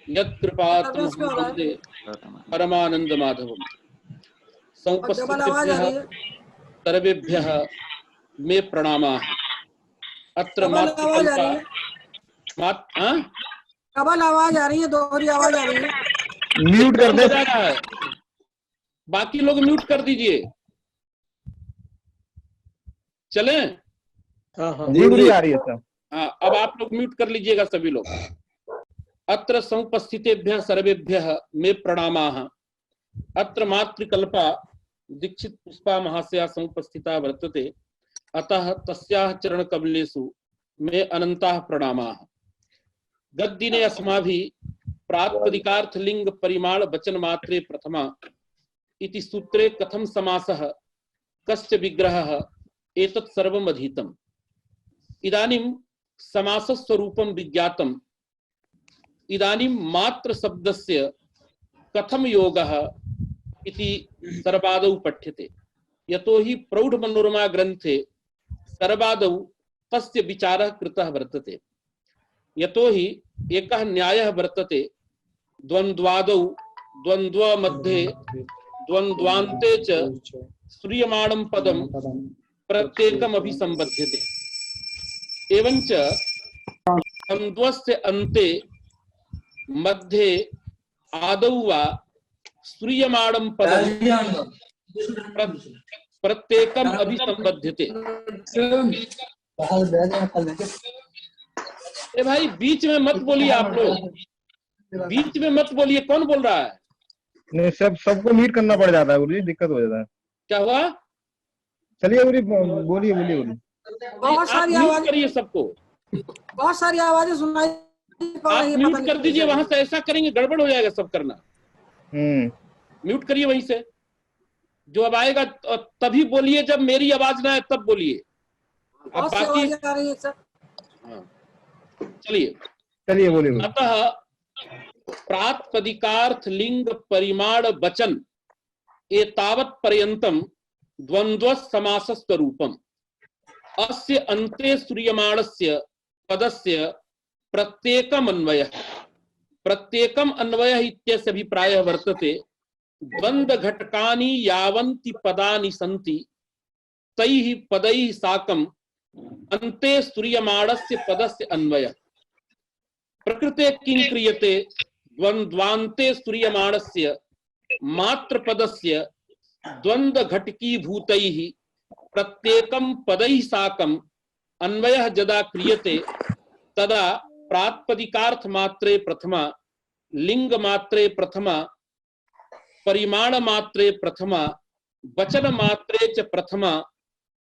यत्कृपातमहं वन्दे परमानंद माधवम् संपस्थितेभ्यः सर्वेभ्यः मे प्रणामाः। अत्र मातृकल्पा डबल आवाज आ रही है, दोहरी आवाज आ रही है। म्यूट कर दे रहा है, बाकी लोग म्यूट कर दीजिए। चले? हाँ हाँ जी आ रही है सर। हाँ, अब आप लोग म्यूट कर लीजिएगा सभी लोग। अत्र समुपस्थितेभ्यः सर्वेभ्यः मे प्रणामाः। अत्र मातृकल्पा दीक्षित पुष्पा महाशया समुपस्थिता वर्तते, अतः तस्याः चरणकमलेषु मे अनन्ताः प्रणामाः। गद्दिने अस्माभिः प्रातिपदिकार्थलिंग परिमाण वचन मात्रे प्रथमा इति सूत्रे कथम समासः कस्य विग्रहः एतत् सर्वम् अधीतम्। इदानीं समासस्वरूपं विज्ञातम्। इदानीं मात्र शब्दस्य कथम योगः इति सर्वादौ पठ्यते। यतो हि प्रौढ़ मनोरमा ग्रंथे सर्वादौ तस्य विचारः कृतः वर्तते। यतो हि एकः न्यायः वर्तते, द्वन्द्वादौ द्वन्द्व मध्ये द्वन्द्वान्ते च श्रूयमाणं पदं प्रत्येकम् अभिसंबध्यते। एवञ्च द्वन्द्वस्य अन्ते मध्ये आदौ वा श्रूयमाणं पदं प्रत्येकम् अभिसंबध्यते। ए भाई बीच में मत बोलिए, आप लोग बीच में मत बोलिए। कौन बोल रहा है? नहीं, सबको म्यूट करना पड़ जाता है गुरु जी, दिक्कत हो जाता है। क्या हुआ? चलिए गुरु जी, बोलिए बोलिए गुरु। बहुत सारी आवाज करिए, सबको बहुत सारी आवाजें सुनाई आप म्यूट कर दीजिए। वहां से ऐसा करेंगे गड़बड़ हो जाएगा सब करना। म्यूट करिए वहीं से। जो अब आएगा तभी बोलिए, जब मेरी आवाज ना आए तब बोलिए। अब बाकी चलिए बोलिए। अतः प्रातिपदिकार्थ लिंग परिमाण वचन एतावत् पर्यन्तं द्वन्द्व समासस्य रूपम्। अस्य अन्ते श्रूयमाणस्य पदस्य प्रत्येकम् अन्वयः। प्रत्येकम् अन्वयः इत्यस्य अभिप्रायः वर्तते, द्वन्द्व घटकानि यावन्ति पदानि सन्ति तैः पदैः साकम् अन्ते श्रूयमाणस्य पदस्य अन्वयः। प्रकृते किं क्रियते? द्वन्द्वान्ते श्रूयमाणस्य मात्र पदस्य द्वन्द्व घटकीभूतैः प्रत्येकं पदैः साकम् अन्वयः यदा क्रियते तदा प्रातिपदिकार्थ मात्रे प्रथमा, लिंग मात्रे प्रथमा, परिमाण मात्रे प्रथमा, वचन मात्रे च प्रथमा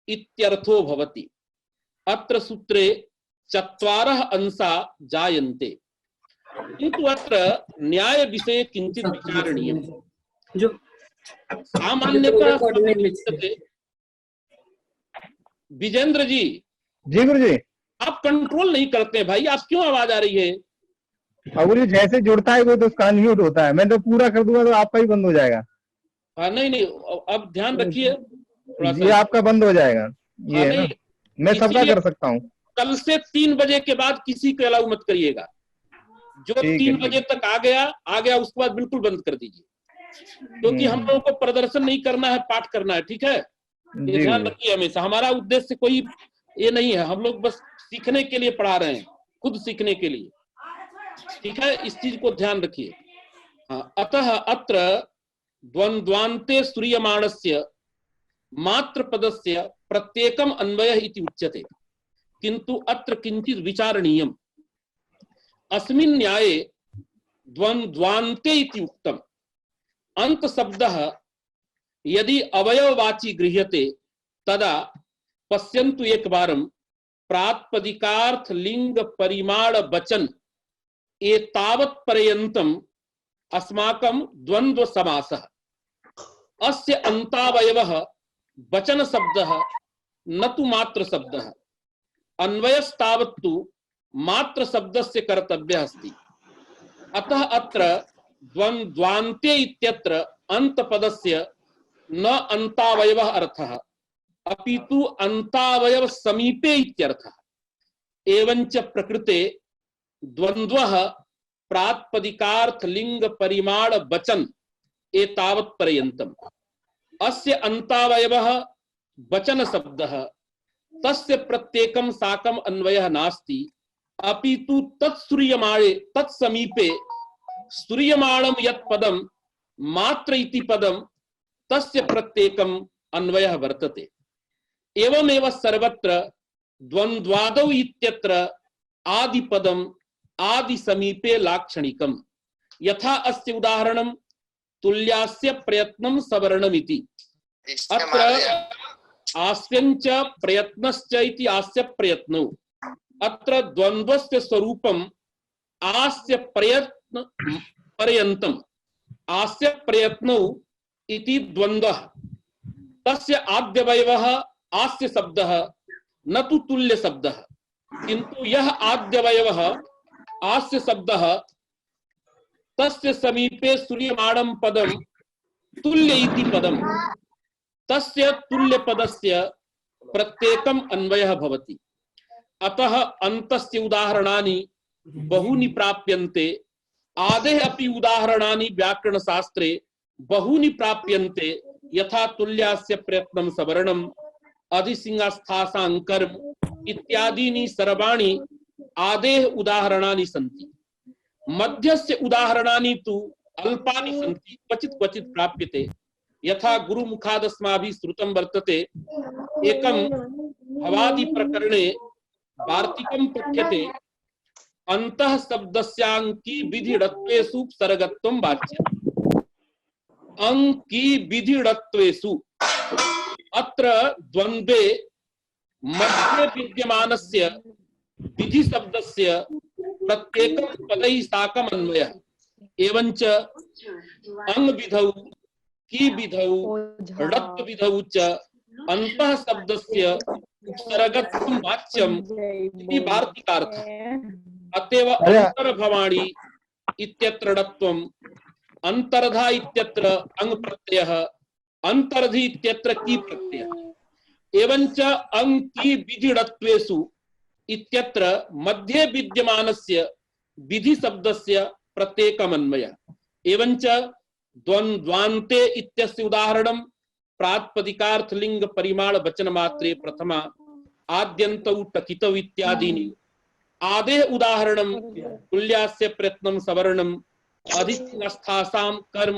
इत्यर्थो भवति। अत्र सूत्रे चत्वारः अंशा जायन्ते, किन्तु अत्र न्याय विषये किंचित विचारणीयम्। सामान्यतः विजेंद्र जी गुरु जी, आप कंट्रोल नहीं करते भाई, आप क्यों आवाज आ रही है? गुरु जी जैसे जुड़ता है वो तो उसका अनम्यूट होता है। मैं तो पूरा कर दूंगा तो आपका ही बंद हो जाएगा। हाँ नहीं, अब ध्यान रखिए थोड़ा सा। ये आपका बंद हो जाएगा, ये है ना। मैं सबका कर सकता हूँ। कल से 3 बजे के बाद किसी को अलाउ मत करिएगा। जो 3 बजे तक आ गया उसके बाद बिल्कुल बंद कर दीजिए, क्योंकि हम लोगों को प्रदर्शन नहीं करना है, पाठ करना है। ठीक है, ये ध्यान रखिए हमेशा। हमारा उद्देश्य कोई ये नहीं है, हम लोग बस सीखने के लिए पढ़ा रहे हैं, खुद सीखने के लिए। ठीक है, इस चीज को ध्यान रखिए। हाँ, अतः अत्र द्वन्द्वान्ते श्रूयमाणस्य मात्र पदस्य प्रत्येकम अन्वयः इति उच्यते, किंतु अत्र किंचित विचारणीयम्। अस्मिन् न्याये द्वन्द्वान्ते इति उक्तम्। अंत शब्दः यदि अवयववाची गृह्यते तदा पश्यन्तु एकवारं प्रातिपदिकार्थ लिंग परिमाण वचन एतावत् पर्यन्तम् अस्माकं द्वन्द्व समासः। अस्य अन्तावयवः वचन शब्दः न तु मात्र शब्दः। अन्वयस्तावत्तु मात्र शब्दस्य कर्तव्यः अस्ति। अतः अत्र द्वन्द्वान्ते इत्यत्र अंत पदस्य न अन्तावयवः अर्थः, अपितु अन्तावयव समीपे इत्यर्थः। एवंच प्रकृते द्वंद्वः प्रातिपदिकार्थ लिंग परिमाण वचन एतावत् पर्यन्तम् अस्य अन्तावयवः वचन शब्दः तस्य प्रत्येकं साकम् अन्वयः नास्ति अपितु तत्सूर्यमाणे तत्समीपे सूर्यमाणं यत् पदं मात्र इति पदं तस्य प्रत्येकम् अन्वयः वर्तते। एवमेव सर्वत्र द्वन्द्वादौ इत्यत्र आदिपदम् आदि समीपे लाक्षणिकम्। यथा अस्य उदाहरणं तुल्यास्य प्रयत्नं सवर्णमिति। अत्र आस्यञ्च प्रयत्नश्च इति आस्य प्रयत्नौ। अत्र द्वन्द्वस्य स्वरूपम् आस्य प्रयत्न पर्यन्तम् आस्य प्रयत्नौ इति द्वन्द्वः। तस्य आद्यवयवः आस्य शब्दः न तु तुल्य शब्दः, किन्तु यः आद्यवयवः आस्य शब्दः तस्य समीपे सूर्यमाणं पदं तुल्य इति पदं तस्य तुल्य पदस्य प्रत्येकम् अन्वयः भवति। अतः अन्तस्य उदाहरणानि बहूनि प्राप्यन्ते। आदेः अपि उदाहरणानि व्याकरणशास्त्रे बहूनि प्राप्यन्ते। यथा तुल्यास्य प्रयत्नं सवर्णम् अधिसिंहस्थासां कर्म इत्यादीनि सर्वाणि आदेः उदाहरणानि सन्ति। मध्यस्य उदाहरणानि तु अल्पानि सन्ति, क्वचित् क्वचित् प्राप्यते। यथा गुरुमुखादस्माभिः श्रुतं वर्तते, एकं भवादि प्रकरणे वार्तिकं पठ्यते अन्तः शब्दस्याङ्की विधिडत्वेषु सर्गत्वं वाच्यम्। अंकी विधिडत्वेषु अत्र द्वन्द्वे मध्ये विद्यमानस्य विधि शब्दस्य प्रत्येकं पदैः साकम् अन्वयः। एवञ्च अंग विधौ की विधौ णत्व विधौ च अन्तः शब्दस्य उपसर्गत्वं वाच्यम् इति वार्तिकार्थः। अतएव अंतर्भवाणि इत्यत्र णत्वम्, अंतर्धा इत्यत्र अंग प्रत्ययः, अंतर्धि इत्यत्र की प्रत्ययः। एवञ्च अंग की विधिडत्वेषु इत्यत्र मध्ये विद्यमानस्य विधि शब्दस्य प्रत्येकम् अन्वयः। एवञ्च द्वन्द्वान्ते इत्यस्य उदाहरणं प्रातिपदिकार्थ लिंग परिमाण वचन मात्रे प्रथमा आद्यन्तौ टकितौ इत्यादीनि। आदेः उदाहरणं तुल्यास्य प्रयत्नं सवर्णम् अधिसिंहस्थासां कर्म।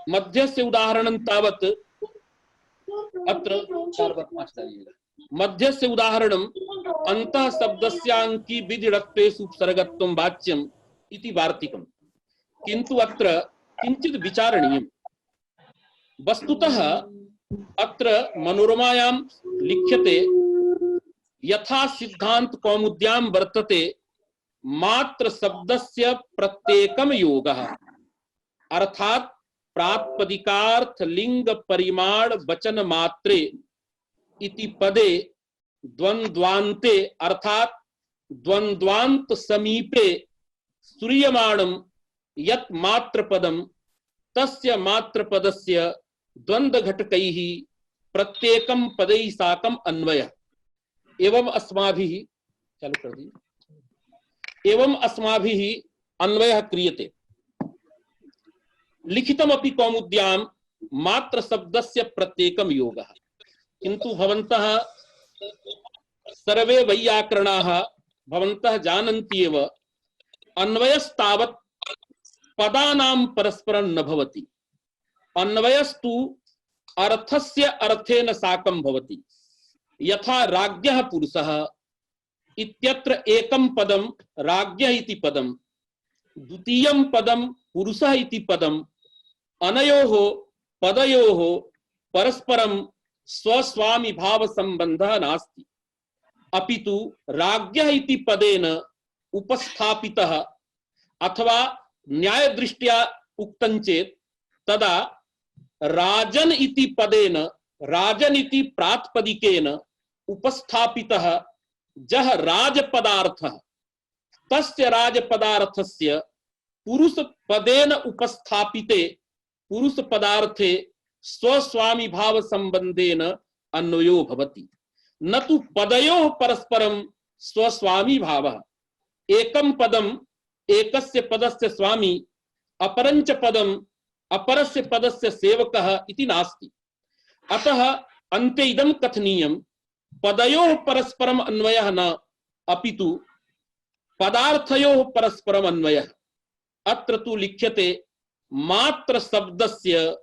मध्यस्य उदाहरणं तावत् अत्र मध्यस्य उदाहरणम् अन्तः शब्दस्याङ्की विधिडत्वेषु उपसर्गत्वं वाच्यम् इति वार्तिकम्। किन्तु अत्र किञ्चित् विचारणीयम्। वस्तुतः अत्र मनोरमायां लिख्यते यथा सिद्धांत कौमुद्यां वर्तते मात्र शब्दस्य प्रत्येकम् योगः, अर्थात प्रातिपदिकार्थ लिंग परिमाण वचन मात्रे इति पदे द्वन्द्वान्ते अर्थात द्वन्द्वान्त समीपे सूर्यमाणं यत् मात्र पदं तस्य मात्र पदस्य द्वन्द्व घटकैः प्रत्येकं पदैः साकम् अन्वयः। एवं अस्माभिः चालू कर दी। एवं अस्माभिः अन्वयः क्रियते। लिखितमपि कौमुद्यां मात्र शब्दस्य प्रत्येकं योगः। किन्तु भवन्तः सर्वे वैयाकरणाः भवन्तः जानन्ति एव अन्वयस्तावत् पदानां परस्परं न भवति। अन्वयस्तु अर्थस्य अर्थेन साकं भवति। यथा राज्ञः पुरुषः इत्यत्र एकं पदं राज्ञः इति पदं, द्वितीयं पदं पुरुषः इति पदम्, अनयोः पदयोः परस्परं स्वस्वामी भाव संबंधः नास्ति। अपितु राज्ञः इति पदेन उपस्थापितः अथवा न्याय दृष्ट्या उक्तं चेत् तदा राजन इति पदेन राजन इति प्रातिपदिकेन उपस्थापितः जह राजपदार्थः तस्य राजपदार्थस्य पुरुष पदेन उपस्थापिते पुरुष पदार्थे स्वस्वामी भाव संबंधेन अन्वयो भवति। न तु पदयोः परस्परं स्वस्वामी भावः। एकं पदम एकस्य पदस्य स्वामी, अपरंच पदम अपरस्य पदस्य सेवकः इति नास्ति। अतः अन्ते इदं कथनीयं पदयोः परस्परम अन्वयः न अपितु पदार्थयोः परस्परम अन्वयः। अत्र तु लिख्यते मात्र शब्दस्य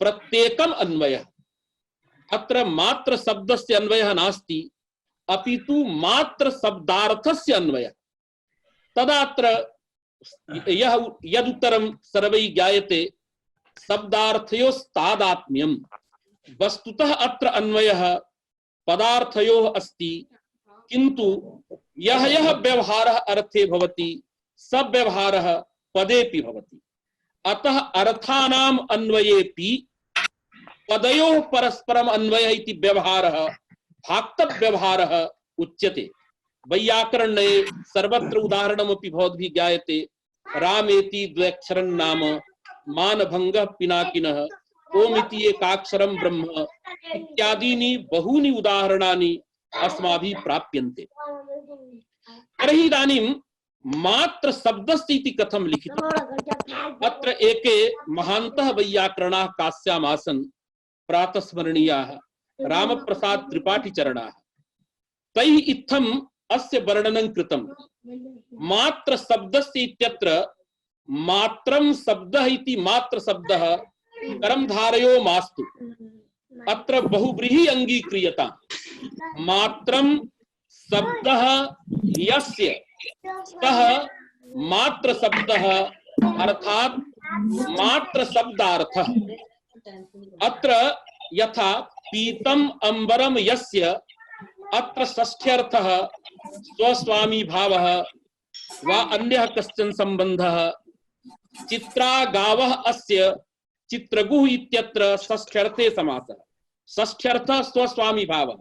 प्रत्येकम अन्वयः। अत्र मात्र शब्दस्य अन्वयः नास्ति अपितु मात्र शब्दार्थस्य अन्वयः। तदात्र यह यदुत्तरं सर्वैः ज्ञायते शब्दार्थयोस्तादात्म्यम्। वस्तुतः अत्र अन्वयः पदार्थयोः अस्ति, किंतु यह यह व्यवहारः अर्थे भवति स व्यवहारः पदेपि भवति। अतः अर्थानाम अन्वयेपि पदयोः परस्परम अन्वयः इति व्यवहारः भाक्तव्य व्यवहारः उच्यते। वैयाकरणे सर्वत्र उदाहरणमपि भवद्भिः ज्ञायते। रामेति द्व्यक्षरं नाम मानभंगः पिनाकिनः ओमिति एकाक्षरं ब्रह्म इत्यादीनि बहूनि उदाहरणानि अस्माभिः प्राप्यन्ते। तर्हि इदानीं मात्र शब्दस्य इति कथं लिखितम्? अत्र एके महान्तः वैयाकरणाः कास्याम् आसन् प्रातस्मरणीयाः रामप्रसाद त्रिपाठीचरणाः। तैः इत्थम् अस्य वर्णनं कृतं। मात्र शब्दस्य इत्यत्र मात्रं शब्दः इति मात्र शब्दः कर्मधारयो मास्तु। अत्र बहुव्रीहि अंगीक्रियता। मात्रं शब्दः यस्य सः मात्र शब्दः अर्थात मात्र शब्दार्थः। अत्र यथा पीतम अंबरम यस्य अत्र षष्ठ्यर्थः स्वस्वामी भावः वा अन्यः कश्चन संबंधः। चित्रा गावः अस्य चित्रगुः इत्यत्र षष्ठ्यर्थे समासः। षष्ठ्यर्थः स्वस्वामी भावः।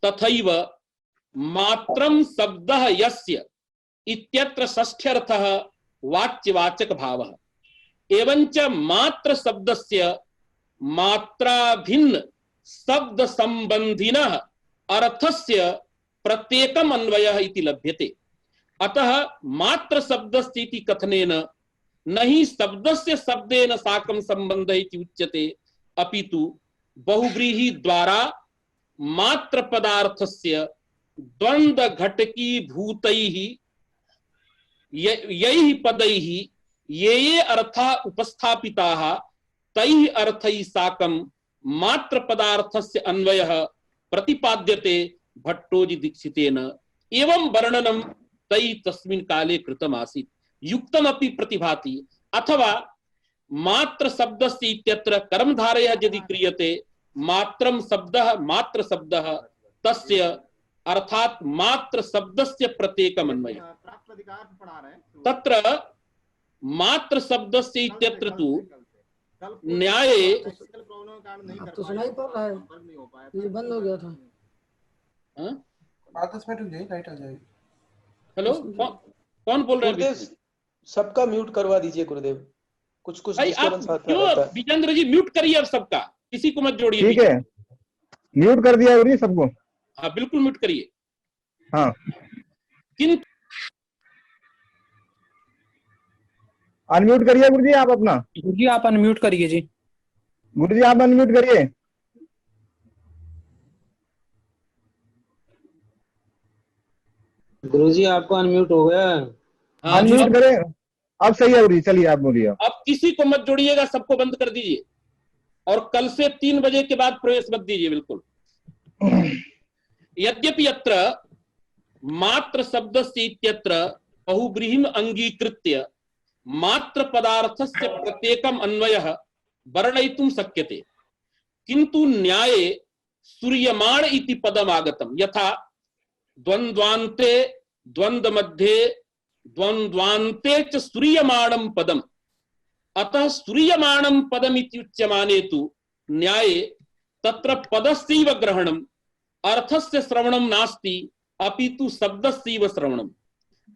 तथैव मात्रं शब्दः यस्य इत्यत्र षष्ठ्यर्थः वाच्यवाचक भावः। एवंच मात्र शब्दस्य मात्रा भिन्न शब्द संबंधिनः अर्थस्य प्रत्येकम अन्वयः इति लभ्यते। अतः मात्र शब्दस्य इति कथनेन न हि शब्दस्य शब्देन साकं संबन्धः इति उच्यते, अपितु बहुव्रीहि द्वारा मात्र पदार्थस्य द्वंद्व घटकी भूतैः यैः पदैः ये अर्थाः उपस्थापिताः तैः अर्थैः साकं मात्र पदार्थस्य अन्वयः प्रतिपाद्यते भट्टोजी दीक्षितेन। एवं वर्णनं तैः तस्मिन् काले कृतम् आसीत्। युक्तमपि प्रतिभाति। अथवा मात्र शब्दस्य इत्यत्र कर्मधारयः यदि क्रियते मात्रं शब्दः मात्र शब्दः तस्य अर्थात मात्र शब्दस्य प्रत्येकम् अन्वयः। तत्र मात्र शब्दस्य इत्यत्र तु न्याये तो सुनाई पड़ रहा है, ये बंद हो गया था। 10 मिनट रुक जाइए, लाइट आ जाएगी। हेलो, कौन बोल रहे हैं? सबका म्यूट करवा दीजिए गुरुदेव। कुछ डिस्टर्बेंस आता है। विजेंद्र जी म्यूट करिए अब सबका, किसी को मत जोड़िए। ठीक है, म्यूट कर दिया गुरुजी सबको। हाँ बिल्कुल म्यूट करिए। हाँ, किंतु अनम्यूट करिए गुरुजी आप अपना। गुरुजी आप अनम्यूट करिए जी। गुरुजी आप अनम्यूट करिए। गुरुजी आपको अनम्यूट हो गया। हाँ, अनम्यूट करें। अब सही है गुरुजी, चलिए आप बोलिए। अब किसी को मत जोड़िएगा, सबको बंद कर दीजिए और कल से 3 बजे के बाद प्रवेश मत दीजिए बिल्कुल। यद्यपि अत्र मात्र शब्दस्य इत्यत्र बहुव्रीहिम् अंगीकृत्य मात्र पदार्थस्य प्रत्येकम् अन्वयः वर्णयितुं शक्यते, किंतु न्याये सूर्यमाण इति पदम् आगतम्। यथा द्वन्द्वान्ते द्वन्द्व मध्ये द्वन्द्वान्ते च सूर्यमाणं पदम्। अतः सूर्यमाणं पदम् इति उच्यमाने तु न्याये तत्र पदस्यैव ग्रहणम्, अर्थस्य श्रवणं नास्ति अपितु शब्दस्यैव श्रवणम्।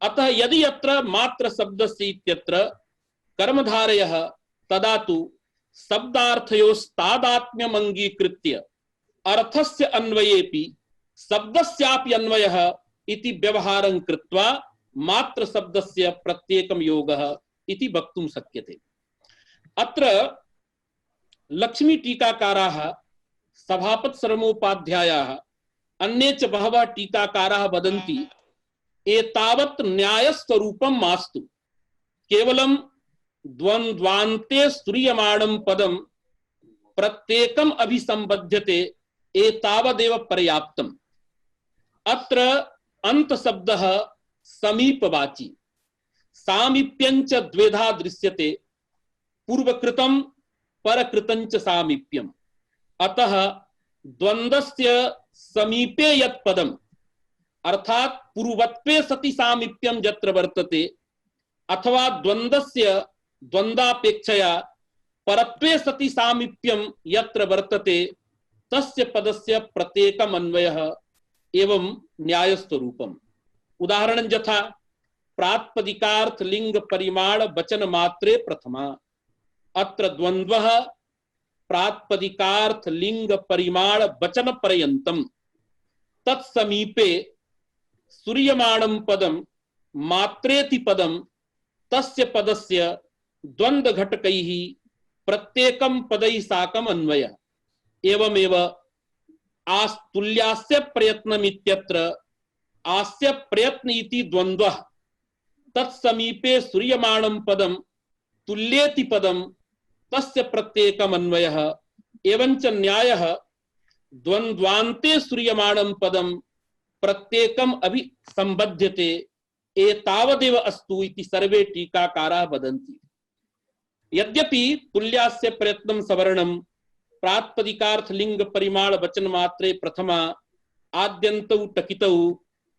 अतः यदि अत्र मात्र शब्दस्य इत्यत्र कर्मधारयः तदा तु शब्दार्थयोस्तादात्म्यम् अंगीकृत्य अर्थस्य अन्वयेपि शब्दस्यापि अन्वयः इति व्यवहारं कृत्वा मात्र शब्दस्य प्रत्येकं योगः इति वक्तुं शक्यते। अत्र लक्ष्मी टीकाकाराः सभापति शर्मोपाध्यायाः अन्ये च बहवः टीकाकाराः वदन्ति एतावत् न्यायस्वरूपं मास्तु, केवलं द्वन्द्वान्ते स्तूयमाणं पदं प्रत्येकम् अभिसंबध्यते एतावदेव पर्याप्तम्। अत्र अन्त शब्दः समीपवाची, सामीप्यञ्च द्वेधा दृश्यते, पूर्वकृतं परकृतं च सामीप्यम्। अतः द्वन्द्वस्य समीपे यत् पदम् अर्थात पूर्वत्वे सति सामीप्यं यत्र वर्तते अथवा द्वन्द्वस्य द्वन्द्वापेक्षया परत्वे सति सामीप्यं यत्र वर्तते तस्य पदस्य प्रत्येकम् अन्वयः एवं न्यायस्वरूपम्। उदाहरणं यथा प्रातिपदिकार्थ लिंग परिमाण वचन मात्रे प्रथमा, अत्र द्वन्द्वः प्रातिपदिकार्थ लिंग परिमाण वचन पर्यन्तम्, तत्समीपे सूर्यमाणं पदं मात्रेति पदं तस्य पदस्य द्वन्द्व घटकैः प्रत्येकं पदैः साकम् अन्वयः। एवमेव आस्तुल्यास्य प्रयत्नमित्यत्र आस्य प्रयत्न इति द्वन्द्वः, तत्समीपे सूर्यमाणं पदं तुल्येति पदं तस्य प्रत्येकम् अन्वयः। एवंच न्यायः द्वन्द्वान्ते सूर्यमाणं पदं प्रत्येकम् अभिसंबध्यते एतावदेव अस्तु इति सर्वे टीकाकाराः वदन्ति। यद्यपि तुल्यास्य प्रयत्नं सवर्णं प्रातिपदिकार्थ लिंग परिमाण वचन मात्रे प्रथमा आद्यन्तौ टकितौ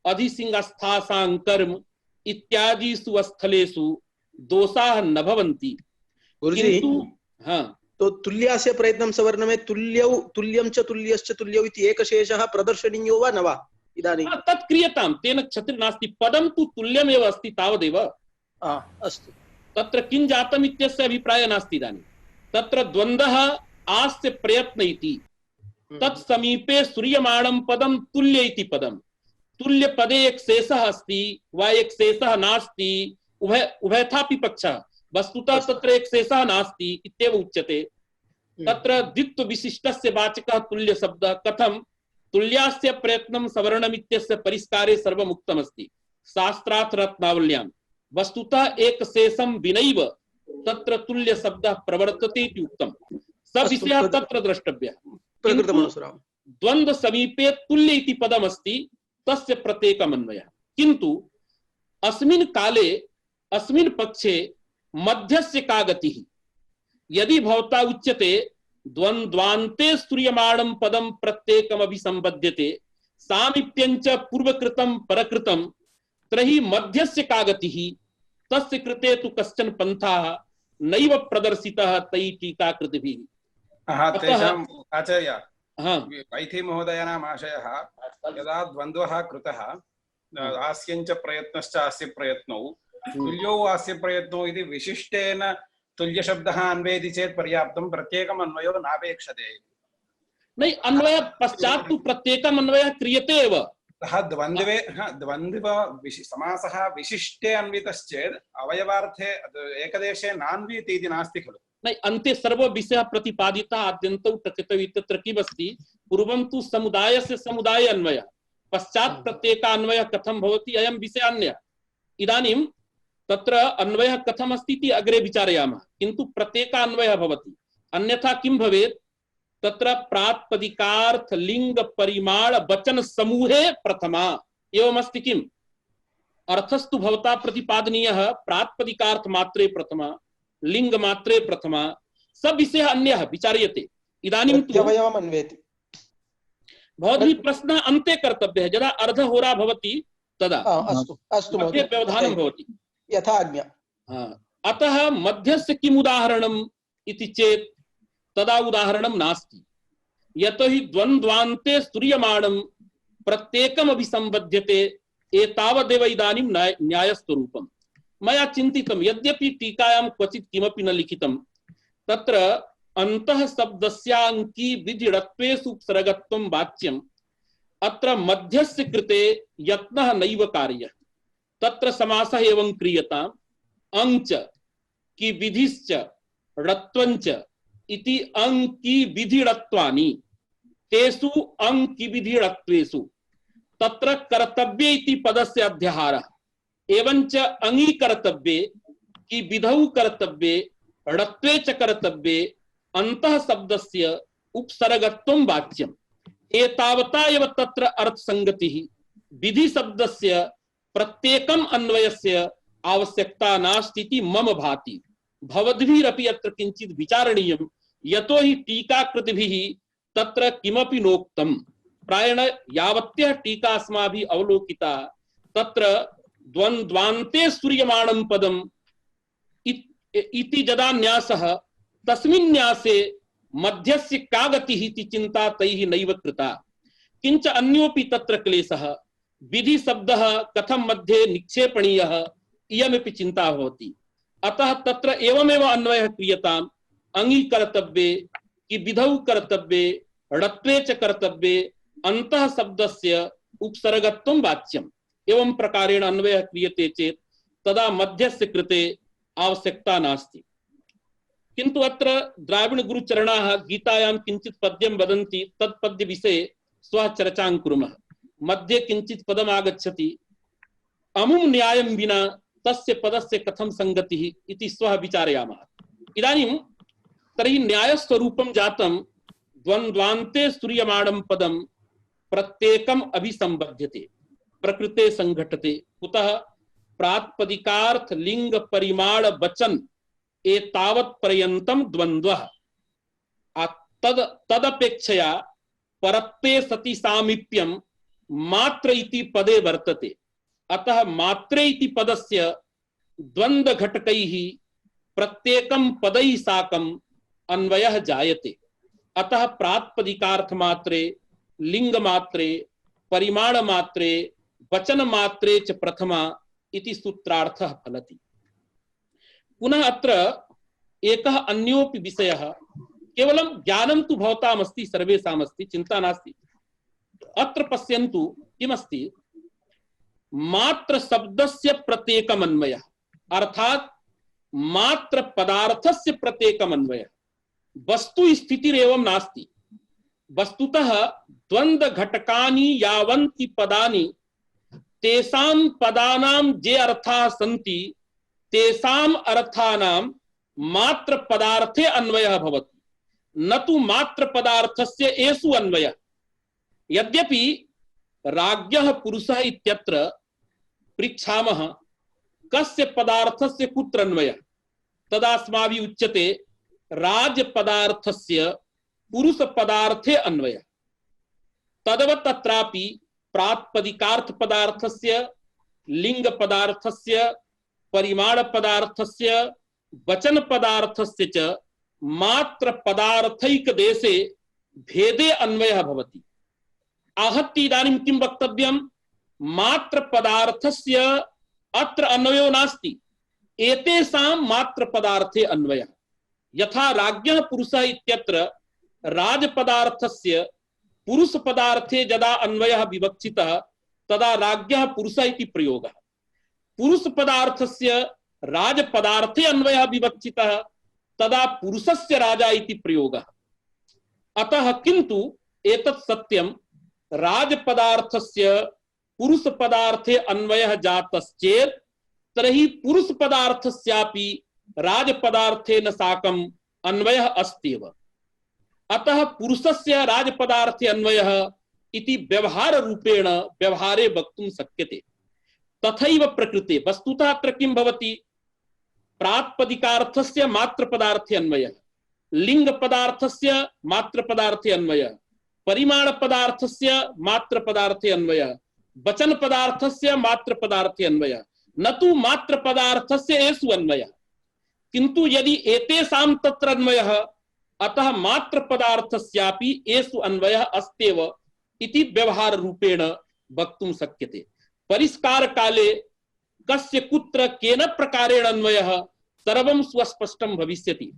अधिसिंहस्थासां कर्म इत्यादिषु स्थलेषु दोषाः न भवन्ति। गुरुजी, हाँ, तो तुल्यास्य प्रयत्नं सवर्ण में तुल्यौ तुल्यं च तुल्यश्च तुल्यौ इति एकशेषः प्रदर्शनीयो वा न वा? इदानीं तत् क्रियतां, तेन क्षतिर् नास्ति, पदं तु तुल्यमेव अस्ति तावदेव। अस्तु, तत्र किं जातम् इत्यस्य अभिप्रायः नास्ति। इदानीं तत्र द्वन्द्वः आस्य प्रयत्न इति, तत्समीपे सूर्यमाणं पदं तुल्य इति पदं, तुल्य पदे एक शेषः अस्ति वा एक शेषः नास्ति, उभयथापि पक्षः, वस्तुतः तत्र एक शेषः नास्ति इत्येव उच्यते। तत्र द्वित्व विशिष्टस्य वाचकः तुल्य शब्दः कथं तुल्यास्य प्रयत्नं सवर्णम् इत्यस्य परिष्कारे सर्वम् उक्तमस्ति शास्त्रार्थ रत्नावल्यां। वस्तुतः एक शेषं विनैव तत्र तुल्य शब्दः प्रवर्तते इति उक्तम्। स विषयः तत्र द्रष्टव्यः। द्वन्द्व समीपे तुल्य इति पदम् अस्ति, तस्य प्रत्येकम् अन्वयः। किन्तु अस्मिन् काले अस्मिन् पक्षे मध्यस्य का गतिः? यदि भवता उच्यते द्वन्द्वान्ते स्तूयमाणं पदं प्रत्येकम् अभिसंबध्यते सामीप्यञ्च पूर्वकृतं परकृतं, तर्हि मध्यस्य का गतिः? तस्य कृते तु कश्चन पन्थाः नैव प्रदर्शितः तैः टीकाकृतिभिः। तेषाम् आचार्य वैथी महोदयानाम् आशयः यदा द्वन्द्वः कृतः आस्यञ्च प्रयत्नश्च आस्य प्रयत्नौ तुल्यौ आस्य प्रयत्नौ इति विशिष्टेन तुल्यशब्दः अन्वयति चेत् पर्याप्तं, प्रत्येकम् अन्वयो नापेक्षते। नहीं, अन्वय पश्चात् तु प्रत्येकम् अन्वयः क्रियते एव। द्वन्द्वे द्वन्द्व समासः विशिष्टे अन्वितश्चेत् अवयवार्थे एकदेशे नान्वीति इति नास्ति खलु। नहीं, अन्ते सर्व विषयः प्रतिपादितः आद्यन्तौ टकितौ इत्यत्र किमस्ति? पूर्वं तु समुदायस्य समुदाय अन्वयः, पश्चात् प्रत्येकान्वयः कथं भवति अयं विषयः अन्यः। इदानीं तत्र अन्वयः कथम् अस्ति इति अग्रे विचारयामः, किन्तु प्रत्येकान्वयः भवति। अन्यथा किं भवेत्? तत्र प्रातिपदिकार्थ लिंग परिमाण वचन समूहे प्रथमा एवमस्ति। किम् अर्थस्तु भवता प्रतिपादनीयः प्रातिपदिकार्थ मात्रे प्रथमा लिंग मात्रे प्रथमा, सब विषयः अन्यः विचार्यते। इदानीं तु भवद्भिः प्रश्नः अन्ते कर्तव्यः, यदा अर्धहोरा भवति तदा मध्ये व्यवधानं भवति यथा आज्ञा। अतः मध्यस्य किम् उदाहरणम् इति चेत् तदा उदाहरणं नास्ति। यतोहि द्वन्द्वान्ते स्तूयमाणं प्रत्येकम् अभिसंबध्यते एतावदेव इदानीं न्यायस्वरूपम्। मया चिन्तितं, यद्यपि टीकायां क्वचित् किमपि न लिखितं, तत्र अन्तः शब्दस्याङ्की विधिडत्वेषु उपसर्गत्वं वाच्यं अत्र मध्यस्य कृते यत्नः नैव कार्यः तत्र समासः एवं क्रियताम् अंच की विधिश्च णत्वञ्च इति अंकी विधिणत्वानि तेषु अंकी विधिणत्वेषु तत्र कर्तव्ये इति पदस्य अध्याहारः एवंच अंगी कर्तव्ये की विधौ कर्तव्ये णत्वे च कर्तव्ये अंतः शब्दस्य उपसर्गत्वं वाच्यम् एतावता एव तत्र अर्थसंगतिः विधि शब्दस्य प्रत्येकम् अन्वयस्य आवश्यकता नास्ति इति मम भाति भवद्भिरपि अत्र किंचित विचारणीयम् यतो हि टीकाकृतिभिः तत्र किमपि नोक्तम् प्रायेण यावत्यः टीका अस्माभिः अवलोकिता तत्र द्वन्द्वान्ते सूर्यमाणं पदम् इति यदा न्यासः तस्मिन् न्यासे मध्यस्य का गतिः इति चिन्ता तैः नैव कृता किंच अन्योपि तत्र क्लेशः विधि शब्दः कथं मध्ये निक्षेपणीयः इयमपि चिन्ता भवति अतः तत्र एवमेव अन्वयः क्रियताम् अंगी कर्तव्ये कि विधौ कर्तव्ये णत्वे च कर्तव्ये अन्तः शब्दस्य उपसर्गत्वं वाच्यम् एवं प्रकारेण अन्वयः क्रियते चेत् तदा मध्यस्य कृते आवश्यकता नास्ति किंतु अत्र द्राविड गुरुचरणाः गीतायां किंचित पद्यं वदन्ति तत्पद्य विषये स्वः चर्चां कुर्मः मध्ये किंचित पदम् आगच्छति अमुं न्यायं विना तस्य पदस्य कथं संगतिः इति स्वः विचारयामः इदानीं तर्हि न्यायस्वरूपं जातं द्वन्द्वान्ते सूर्यमाणं पदं प्रत्येकम् अभिसंबध्यते प्रकृते संघटते कुतः प्रातिपदिकार्थ लिंग परिमाण वचन एतावत् पर्यन्तं द्वन्द्वः तदपेक्षया परत्वे सति सामीप्यं मात्र इति पदे वर्तते अतः मात्रे इति पदस्य द्वन्द्व घटकैः प्रत्येकं पदैः साकम् अन्वयः जायते अतः प्रातिपदिकार्थ मात्रे लिंग मात्रे परिमाण मात्रे वचन मात्रे च प्रथमा इति सूत्रार्थः फलति पुनः अत्र एकः अन्योपि विषयः केवलं ज्ञानं तु भवताम् अस्ति सर्वेषाम् अस्ति चिन्ता नास्ति अत्र पश्यन्तु किमस्ति मात्र शब्दस्य प्रत्येकम् अन्वयः अर्थात् मात्र पदार्थस्य प्रत्येकम् अन्वयः वस्तु स्थितिरेवं नास्ति वस्तुतः द्वन्द्व घटकानि यावन्ति पदानि तेषां पदानां ये अर्थाः सन्ति तेषां अर्थानां मात्र पदार्थे अन्वयः भवति न तु मात्र पदार्थस्य एषु अन्वयः यद्यपि राज्ञः पुरुषः इत्यत्र पृच्छामः कस्य पदार्थस्य कुत्र अन्वयः तदा अस्माभिः उच्यते राज पदार्थस्य पुरुष पदार्थे अन्वयः तदवत् तत्रापि प्रातिपदिकार्थ पदार्थस्य लिंग पदार्थस्य परिमाण पदार्थस्य वचन पदार्थस्य च मात्र पदार्थैक देशे भेदे अन्वयः भवति आहत्य इदानीं किं वक्तव्यं मात्र पदार्थस्य अत्र अन्वयो नास्ति एतेषां मात्र पदार्थे अन्वयः यथा राज्ञः पुरुषः इत्यत्र राज पदार्थस्य पुरुष पदार्थे यदा अन्वयः विवक्षितः तदा राज्ञः पुरुषः इति प्रयोगः पुरुष पदार्थस्य राज पदार्थे अन्वयः विवक्षितः तदा पुरुषस्य राजा इति प्रयोगः अतः किंतु एतत् सत्यं राज पदार्थस्य पुरुष पदार्थे अन्वयः जातश्चेत् तर्हि पुरुष पदार्थस्यापि राज पदार्थेन साकम् अन्वयः अस्त्येव अतः पुरुषस्य राज पदार्थे अन्वयः इति व्यवहार रूपेण व्यवहारे वक्तुं शक्यते तथैव प्रकृते वस्तुतः अत्र किं भवति प्रातिपदिकार्थस्य मात्र पदार्थे अन्वयः लिंग पदार्थस्य मात्र पदार्थे अन्वयः परिमाण पदार्थस्य मात्र पदार्थे अन्वयः वचन पदार्थस्य मात्र पदार्थे अन्वयः न तु मात्र पदार्थस्य एषु अन्वयः किंतु यदि एतेषां तत्र अन्वयः अतः मात्र पदार्थस्यापि एषु अन्वयः अस्त्येव इति व्यवहार रूपेण वक्तुं शक्यते परिष्कार काले कस्य कुत्र केन प्रकारेण अन्वयः सर्वं सुस्पष्टं भविष्यति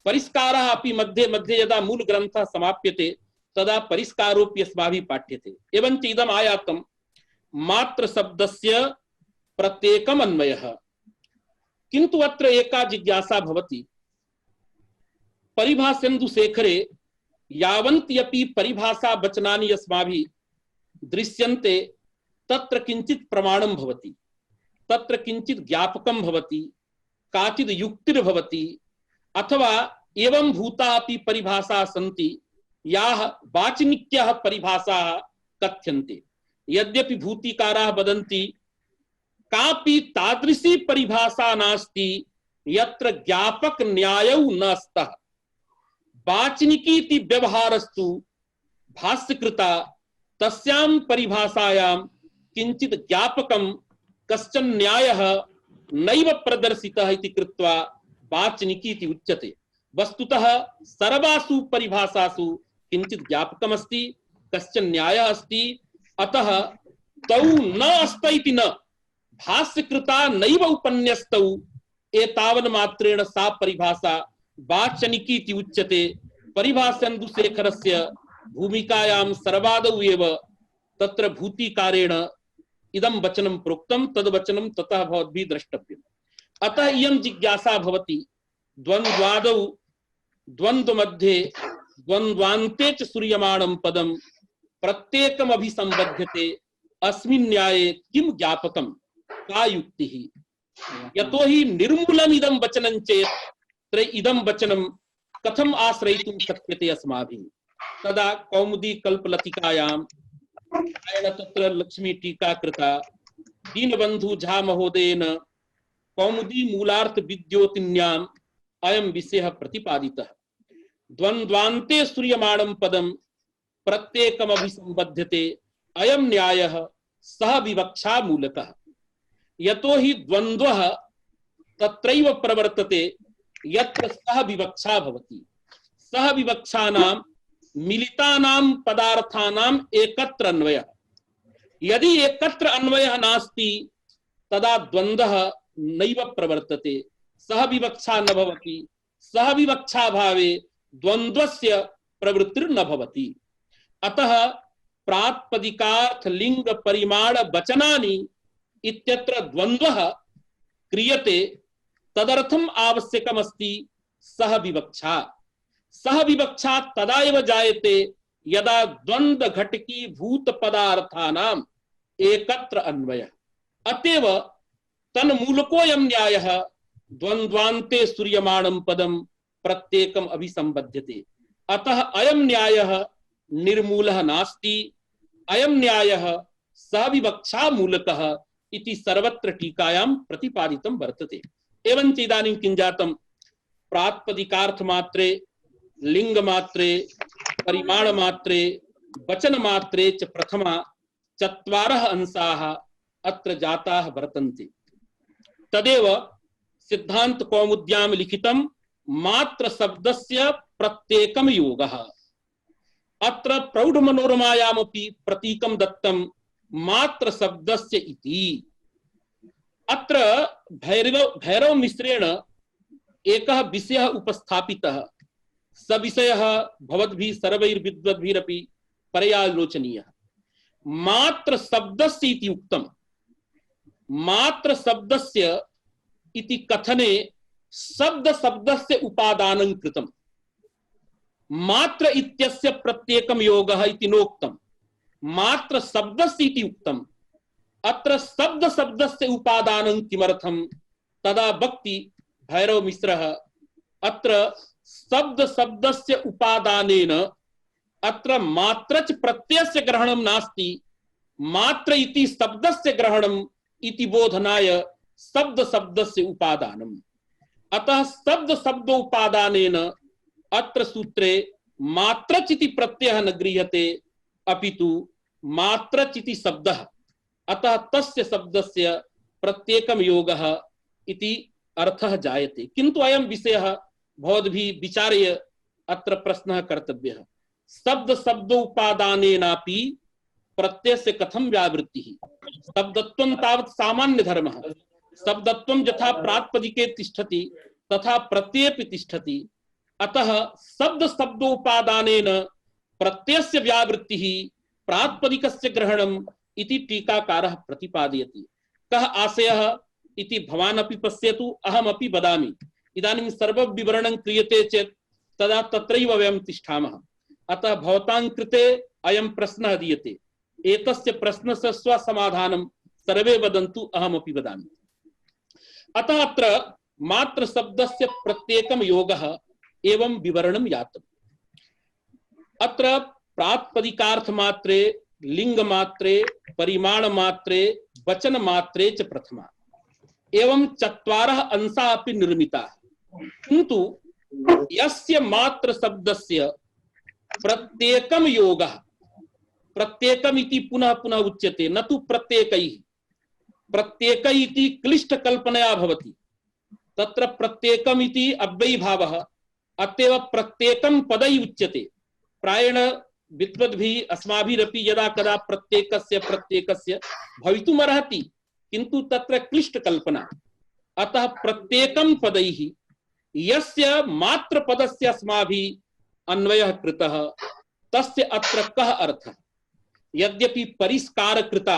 परिष्कारः अपि मध्ये मध्ये यदा मूल ग्रन्थः समाप्यते तदा परिष्कारोऽपि अस्माभिः पाठ्यते। एवञ्च इदम् आयातं मात्र शब्दस्य प्रत्येकम् अन्वयः। किन्तु अत्र एका जिज्ञासा भवति, परिभाषेन्दुशेखरे यावन्त्यपि परिभाषा वचनानि अस्माभिः दृश्यन्ते तत्र किञ्चित् प्रमाणं भवति, तत्र किञ्चित् ज्ञापकं भवति, काचित् युक्तिर्भवति, अथवा एवं भूता अपि परिभाषा सन्ति याः वाचनिक्याः परिभाषाः कथ्यन्ते। यद्यपि भूतिकाराः वदन्ति कापि तादृशी परिभाषा नास्ति यत्र ज्ञापक न्यायौ न स्तः, वाचनिकीति व्यवहारस्तु भाष्यकृता तस्यां परिभाषायां किंचित ज्ञापकं कश्चन न्यायः नैव प्रदर्शितः इति कृत्वा वाचनिकीति उच्यते। वस्तुतः सर्वासु परिभाषासु किंचित ज्ञापकमस्ति, कश्चन न्यायः अस्ति। अतः तौ न अस्त इति न, भाष्यकृता नैव उपन्यस्तौ एतावन् मात्रेण सा परिभाषा वाचनिकी इति उच्यते। परिभाषेन्दुशेखरस्य भूमिकायां सर्वादौ एव तत्र भूतिकारेण इदं वचनं प्रोक्तं, तद् वचनं ततः भवद्भिः द्रष्टव्यम्। अतः इयं जिज्ञासा भवति, द्वन्द्वादौ द्वन्द्वमध्ये द्वन्द्वान्ते च श्रूयमाणं पदं प्रत्येकम् अभिसंबध्यते, अस्मिन् न्याये किं ज्ञापकं, का युक्तिः? यतो हि निर्मूलम् इदं वचनं चेत् इदं वचनं कथम् आश्रयितुं शक्यते अस्माभिः? तदा कौमुदी कल्पलतिकायां तत्र लक्ष्मी टीका कृता दीनबन्धु झा महोदयेन कौमुदी मूलार्थ विद्योतिन्याम् अयं विषयः प्रतिपादितः। द्वन्द्वान्ते श्रूयमाणं पदं प्रत्येकम् अभिसंबध्यते, अयं न्यायः सह विवक्षा मूलकः। यतो हि द्वन्द्वः तत्रैव प्रवर्तते यत्र सह विवक्षा भवति। सह विवक्षानां मिलितानां पदार्थानां एकत्र अन्वयः। यदि एकत्र अन्वयः नास्ति तदा द्वन्द्वः नैव प्रवर्तते, सह विवक्षा न भवति। सह विवक्षा भावे द्वन्द्वस्य प्रवृत्तिर्न भवति। अतः प्रातिपदिकार्थ लिंग परिमाण वचनानि इत्यत्र द्वन्द्वः क्रियते, तदर्थम् आवश्यकमस्ति सह विवक्षा। सह विवक्षा तदा एव जायते यदा द्वन्द्व घटकी भूत पदार्थानाम् एकत्र अन्वयः। अतएव तन्मूलकोऽयं न्यायः द्वन्द्वान्ते श्रूयमाणं पदं प्रत्येकम् अभिसंबध्यते। अतः अयं न्यायः निर्मूलः नास्ति, अयं न्यायः सविवक्षा मूलकः इति सर्वत्र टीकायां प्रतिपादितं वर्तते। एवञ्च इदानीं किं जातं, प्रातिपदिकार्थ मात्रे, लिंग मात्रे, परिमाण मात्रे, वचन मात्रे च प्रथमा चत्वारः अंशाः अत्र जाताः वर्तन्ते। तदेव सिद्धांत कौमुद्यां लिखितं मात्र शब्दस्य प्रत्येकं योगः। अत्र प्रौढ़ मनोरमायामपि प्रतीकं दत्तं मात्र शब्दस्य इति। अत्र भैरव मिश्रेण एकः विषयः उपस्थापितः, स विषयः भवद्भिः सर्वैर्विद्वद्भिरपि पर्यालोचनीयः। मात्र शब्दस्य इति उक्तं। मात्र शब्दस्य इति कथने शब्द शब्दस्य उपादानं कृतं। मात्र इत्यस्य प्रत्येकं योगः इति नोक्तं, मात्र शब्दस्य इति उक्तम्। अत्र शब्द शब्दस्य उपादानं किमर्थं? तदा वक्ति भैरव मिश्रः, अत्र शब्द शब्दस्य उपादानेन अत्र मात्रच प्रत्ययस्य ग्रहणं नास्ति, मात्र इति शब्दस्य ग्रहणम् इति बोधनाय शब्द शब्दस्य उपादानम्। अतः शब्द शब्दोपादानेन अत्र सूत्रे मात्रचिति प्रत्ययः न गृह्यते, अपितु मात्रचिति शब्दः। अतः तस्य शब्दस्य प्रत्येकं योगः इति अर्थः जायते। किन्तु अयं विषयः भवद्भिः विचार्य अत्र प्रश्नः कर्तव्यः। शब्द शब्दोपादानेनापि प्रत्ययस्य कथं व्यावृत्तिः? शब्दत्वं तावत् सामान्य धर्मः। शब्दत्वं यथा प्रातिपदिके तिष्ठति तथा प्रत्ययेपि तिष्ठति। अतः शब्द शब्दोपादानेन प्रत्ययस्य व्यावृत्तिः प्रातिपदिकस्य ग्रहणम् इति टीकाकारः प्रतिपादयति। कः आशयः इति भवान् अपि पश्यतु, अहमपि वदामि। इदानीं सर्वविवरणं क्रियते चेत् तदा तत्रैव वयं तिष्ठामः। अतः भवतां कृते अयं प्रश्नः दीयते, एतस्य प्रश्नस्य स्वसमाधानं सर्वे वदन्तु, अहमपि वदामि। अतः अत्र मात्र शब्दस्य प्रत्येकं योगः एवं विवरणं यातम्। अत्र प्रातिपदिकार्थ मात्रे, लिंग मात्रे, परिमाण मात्रे, वचन मात्रे च प्रथमा एवं चत्वारः अंशा अपि निर्मिताः, किन्तु यस्य मात्र शब्दस्य प्रत्येकं योगः, प्रत्येकम् इति पुनः पुनः उच्यते, न तु प्रत्येकैः। प्रत्येकै इति क्लिष्ट कल्पनया भवति, तत्र प्रत्येकम् इति अव्ययीभावः, अतएव प्रत्येकं पदै उच्यते। प्रायेण विद्वद्भिः अस्माभिरपि यदा कदा प्रत्येकस्य भवितुमर्हति, किन्तु तत्र क्लिष्ट कल्पना। अतः प्रत्येकं पदैः यस्य मात्र पदस्य अस्माभिः अन्वयः कृतः तस्य अत्र कः अर्थः। यद्यपि परिष्कार कृता,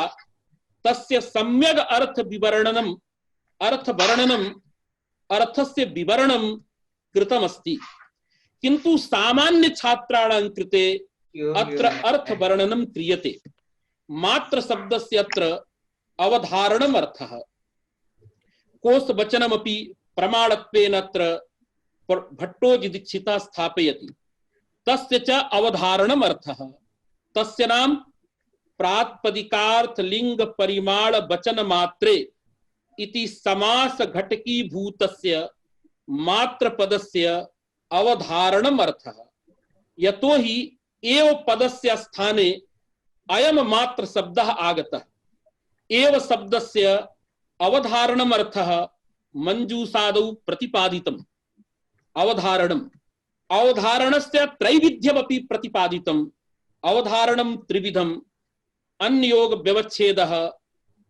तस्य सम्यग् अर्थस्य विवरणं कृतमस्ति, किन्तु सामान्य छात्राणां कृते अत्र अर्थवर्णनं क्रियते। मात्र शब्दस्य अत्र अवधारणम् अर्थः। कोशवचनमपि प्रमाणत्वेन अत्र भट्टोजिदीक्षितः स्थापयति। तस्य च अवधारणम् अर्थः। तस्य नाम प्रातिपदिकार्थ लिंग परिमाण वचन मात्रे इति समास घटकीभूतस्य मात्र पदस्य अवधारणम् अर्थः। यतो हि एव पदस्य स्थाने अयम मात्र शब्दः आगतः। एव शब्दस्य अवधारणम् अर्थः मंजूषादौ प्रतिपादितम्। अवधारणम्, अवधारणस्य त्रैविध्यमपि प्रतिपादितम्। अवधारणं त्रिविधम्: अन्योग व्यवच्छेदः,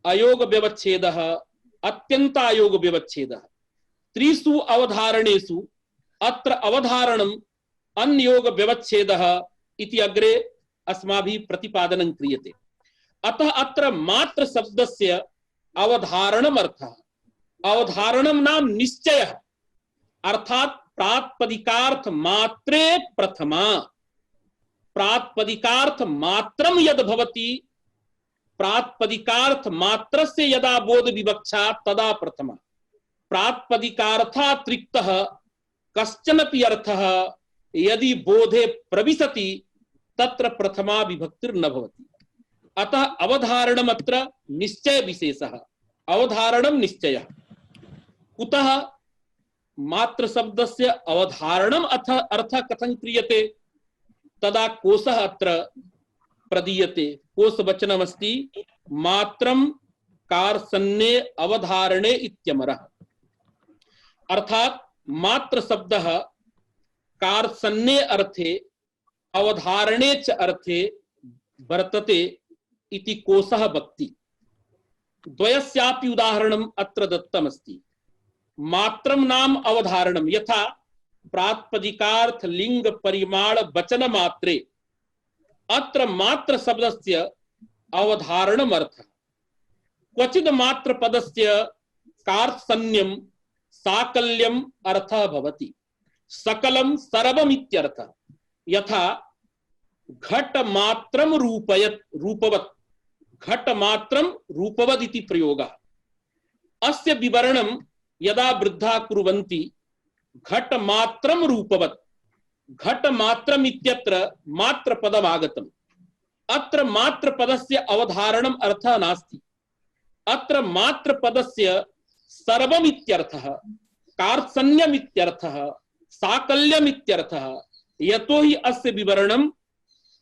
अयोग व्यवच्छेदः, अत्यन्तायोग व्यवच्छेदः। त्रिषु अवधारणेषु अत्र अवधारणम् अन्योग व्यवच्छेदः इति अग्रे अस्माभिः प्रतिपादनं क्रियते। अतः अत्र मात्र शब्दस्य अवधारणम् अर्थः। अवधारणं नाम निश्चयः, अर्थात प्रातिपदिकार्थ मात्रे प्रथमा। प्रातिपदिकार्थ मात्रम यद भवति, प्रातिपदिकार्थ मात्रस्य यदा बोध विवक्षा तदा प्रथमा। प्रातिपदिकार्थातिरिक्तः कश्चनपि अर्थः यदि बोधे प्रविशति तत्र प्रथमा विभक्तिर्न भवति। अतः अवधारणम् अत्र निश्चय विशेषः। अवधारणं निश्चयः। कुतः मात्र शब्दस्य अवधारणम् अर्थ कथं क्रियते? तदा कोशः अत्र प्रदीयते। कोशवचनमस्ति मात्रं कार्सन्ने अवधारणे इत्यमरः। अर्थात मात्र शब्दः कार्सन्ने अर्थे अवधारणे च अर्थे वर्तते इति कोशः वक्ति। द्वयस्यापि उदाहरणम् अत्र दत्तमस्ति। मात्रं नाम अवधारणं, यथा प्रातिपदिकार्थ लिंग परिमाण वचन मात्रे, अत्र मात्र शब्दस्य अवधारणम् अर्थः। क्वचित् मात्र पदस्य कार्त्सन्यं साकल्यम् अर्थः भवति। सकलं सर्वम् इत्यर्थः। यथा घट मात्रम रूपवत्, घट मात्रम रूपवत् इति प्रयोगः। अस्य विवरणं यदा वृद्धा कुर्वन्ति घट मात्रम रूपवत्, घट मात्रम इत्यत्र मात्र पदम् आगतम्। अत्र मात्र पदस्य अवधारणम् अर्थः नास्ति। अत्र मात्र पदस्य सर्वम् इत्यर्थः, कार्त्सन्यम् इत्यर्थः, साकल्यम् इत्यर्थः। यतो हि अस्य विवरणं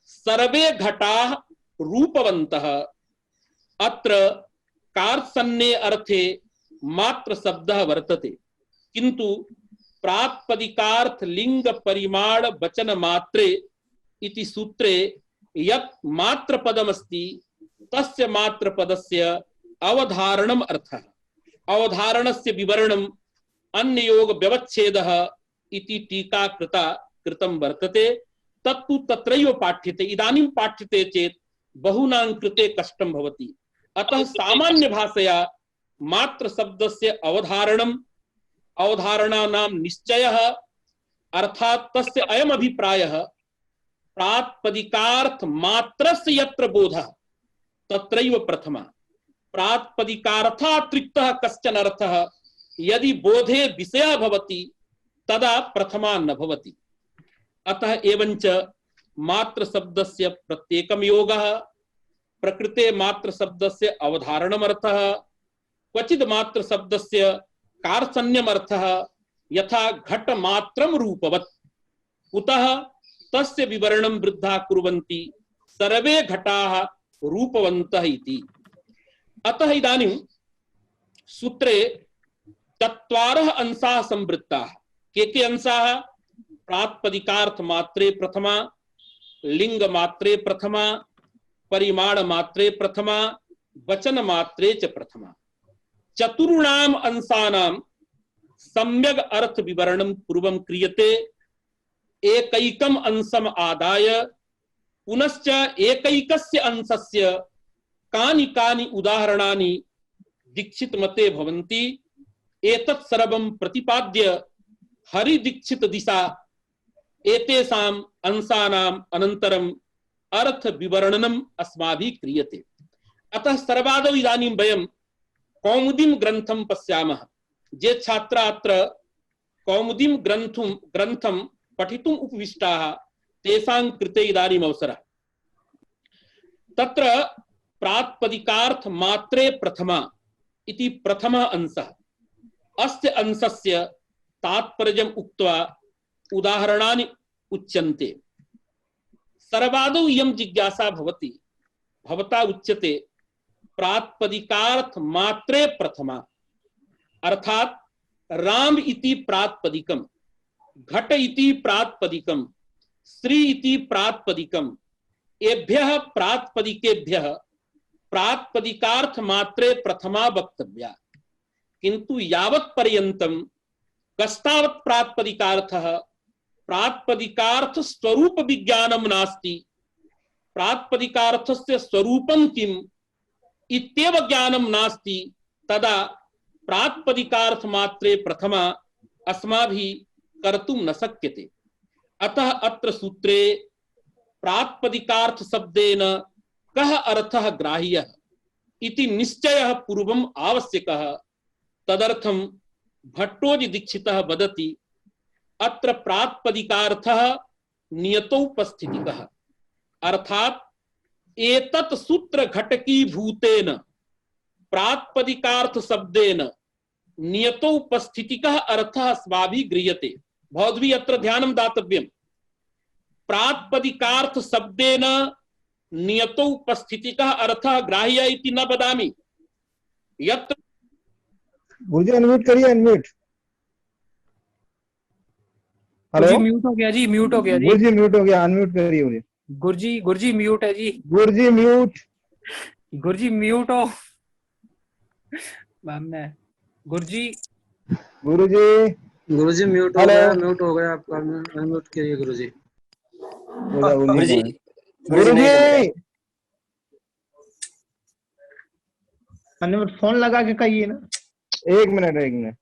सर्वे घटाः रूपवन्तः। अत्र कार्त्सन्ने अर्थे मात्र शब्दः वर्तते, किन्तु प्रातिपदिकार्थ लिंग परिमाण वचन मात्रे इति सूत्रे यत् मात्र पदमस्ति तस्य मात्र पदस्य अवधारणम् अर्थः। अवधारणस्य विवरणम् अन्ययोग व्यवच्छेदः इति टीका कृतं वर्तते। तत्तु तत्रैव पाठ्यते, इदानीं पाठ्यते चेत् बहूनां कृते कष्टं भवति। अतः सामान्य भाषया मात्र शब्दस्य अवधारणम्, अवधारणानां निश्चयः, अर्थात् तस्य अयम् अभिप्रायः प्रातिपदिकार्थ मात्रस्य यत्र बोधः तत्रैव प्रथमा, प्रातिपदिकार्थातिरिक्तः कश्चन अर्थः यदि बोधे विषयः भवति तदा प्रथमा न भवति। अतः एवञ्च मात्र शब्दस्य प्रत्येकं योगः, प्रकृते मात्र शब्दस्य अवधारणम् अर्थः, क्वचित् मात्र शब्दस्य कार्त्सन्यम् अर्थः, यथा घट मात्रं रूपवत्, कुतः तस्य विवरणं वृद्धा कुर्वन्ति सर्वे घटाः रूपवन्तः इति। अतः इदानीं सूत्रे चत्वारः अंशाः संवृत्ताः। के अंशाः? प्रातिपदिकार्थ मात्रे प्रथमा, लिंग मात्रे प्रथमा, परिमाण मात्रे प्रथमा, वचन मात्रे च प्रथमा। चतुर्णाम अंशानां सम्यग् अर्थ विवरणं पूर्वं क्रियते, एकैकम् अंशम् आदाय पुनश्च एकैकस्य अंशस्य कानि कानि उदाहरणानि दीक्षित मते भवन्ति, एतत् सर्वं प्रतिपाद्य हरि दीक्षित दिशा एतेषाम् अंशानाम् अनन्तरम् अर्थ विवरणम् अस्माभिः क्रियते। अतः सर्वादौ इदानीं वयं कौमुदीं ग्रन्थं पश्यामः। ये छात्रा अत्र कौमुदीं ग्रन्थं पठितुम् उपविष्टाः तेषां कृते इदानीम् अवसरः। तत्र प्रातिपदिकार्थ मात्रे प्रथमा इति प्रथमः अंशः। अस्य अंशस्य तात्पर्यम् उक्त्वा उदाहरणानि उच्यन्ते। सर्वादौ इयं जिज्ञासा भवति, भवता उच्यते प्रातिपदिकार्थ मात्रे प्रथमा, अर्थात राम इति प्रातिपदिकम्, घट इति प्रातिपदिकम्, श्री इति प्रातिपदिकम्, एभ्यः प्रातिपदिकेभ्यः प्रातिपदिकार्थ मात्रे प्रथमा वक्तव्या। किंतु यावत् पर्यन्तं कस्तावत् प्रातिपदिकार्थः प्रातिपदिकार्थ स्वरूप विज्ञानं नास्ति, प्रातिपदिकार्थस्य स्वरूपं किम् इत्येव ज्ञानं नास्ति, तदा प्रातिपदिकार्थ मात्रे प्रथमा अस्माभिः कर्तुं न शक्यते। अतः अत्र सूत्रे प्रातिपदिकार्थ शब्देन कः अर्थः ग्राह्यः इति निश्चयः पूर्वम् आवश्यकः। तदर्थं भट्टोजी दीक्षितः वदति, अत्र प्रातिपदिकार्थः नियतोपस्थितिकः, अर्थात एतत् सूत्र घटकीभूतेन प्रातिपदिकार्थ शब्देन नियतोपस्थितिकः अर्थः अस्माभिः गृह्यते। भवद्भिः अत्र ध्यानं दातव्यम्। प्रातिपदिकार्थ शब्देन नियतोपस्थितिकः अर्थः ग्राह्यः इति न वदामि। यत्र गुरुजी अनम्यूट करिए, अनम्यूट। गुरुजी म्यूट हो गया जी, म्यूट हो गया जी। गुरुजी म्यूट हो गया, अनम्यूट करिए मुझे। गुरुजी म्यूट है जी। गुरुजी म्यूट। गुरुजी म्यूट हो। गुरुजी म्यूट हो गया, म्यूट हो गया आपका, अनम्यूट करिए गुरुजी। गुरुजी अनम्यूट फोन लगा के कहिए ना। एक मिनट।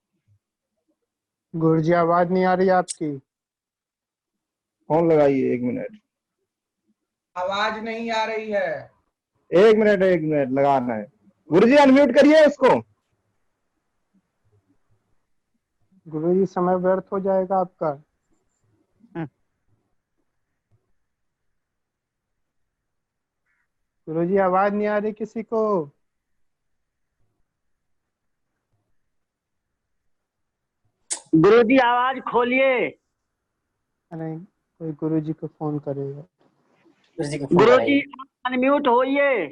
गुरुजी आवाज नहीं आ रही आपकी, फोन लगाइए। 1 मिनट, आवाज नहीं आ रही है। 1 मिनट लगाना है। गुरुजी अनम्यूट करिए इसको। गुरुजी समय व्यर्थ हो जाएगा आपका। गुरुजी आवाज नहीं आ रही किसी को। गुरुजी आवाज खोलिए। नहीं, कोई गुरुजी को फोन करेगा। गुरुजी अनम्यूट होइए।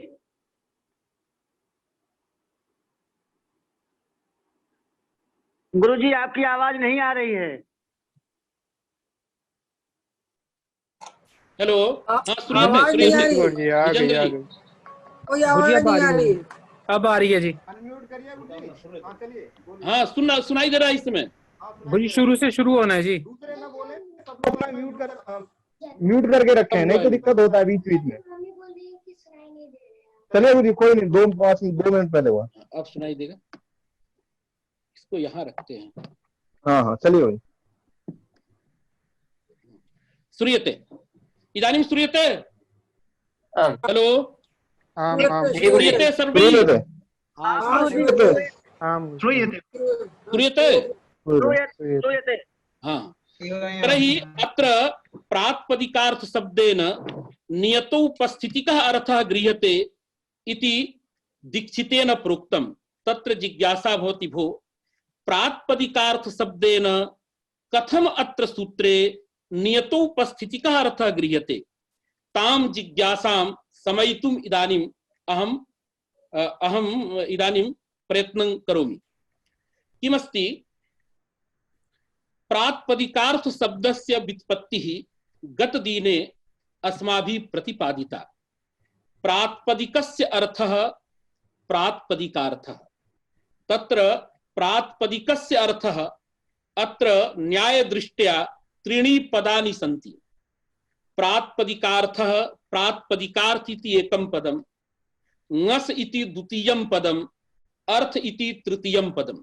गुरुजी आपकी आवाज नहीं आ रही है। हेलो, गुरुजी आ गई। कोई आवाज नहीं आ रही। अब आ रही है जी। अनम्यूट करिए गुरुजी। हाँ चलिए। हाँ, सुनाई दे रहा है इस समय। गुरुजी शुरू से शुरू होना है जी। दूसरे ना बोले, सब लोग म्यूट कर, म्यूट करके रखे हैं, नहीं तो दिक्कत होता है बीच बीच में। चलिए गुरुजी कोई नहीं, 2 मिनट पहले हुआ। अब सुनाई देगा, इसको यहाँ रखते हैं। हाँ हाँ चलिए भाई। श्रूयते इदानीं श्रूयते? हेलो श्रूयते सर्वैः? श्रूयते? श्रूयते। हाँ तर्हि अत्र प्रातिपदिकार्थ शब्देन नियतोपस्थितिकः अर्थः गृह्यते इति दीक्षितेन प्रोक्तम्। तत्र जिज्ञासा भवति भो प्रातिपदिकार्थ शब्देन कथम अत्र सूत्रे नियतोपस्थितिकः अर्थः गृह्यते, ताम जिज्ञासां समयितुम् इदानीम् अहम् इदानीं प्रयत्नं करोमि। किमस्ति प्रातिपदिकार्थ शब्दस्य व्युत्पत्तिः गतदिने अस्माभिः प्रतिपादिता। प्रातिपदिकस्य अर्थः प्रातिपदिकार्थः। तत्र प्रातिपदिकस्य अर्थः अत्र न्यायदृष्ट्या त्रीणि पदानि सन्ति। प्रातिपदिकार्थः प्रातिपदिकार्थ इति एकं पदं, ङस् इति द्वितीयं पदं, अर्थ इति तृतीयं पदं।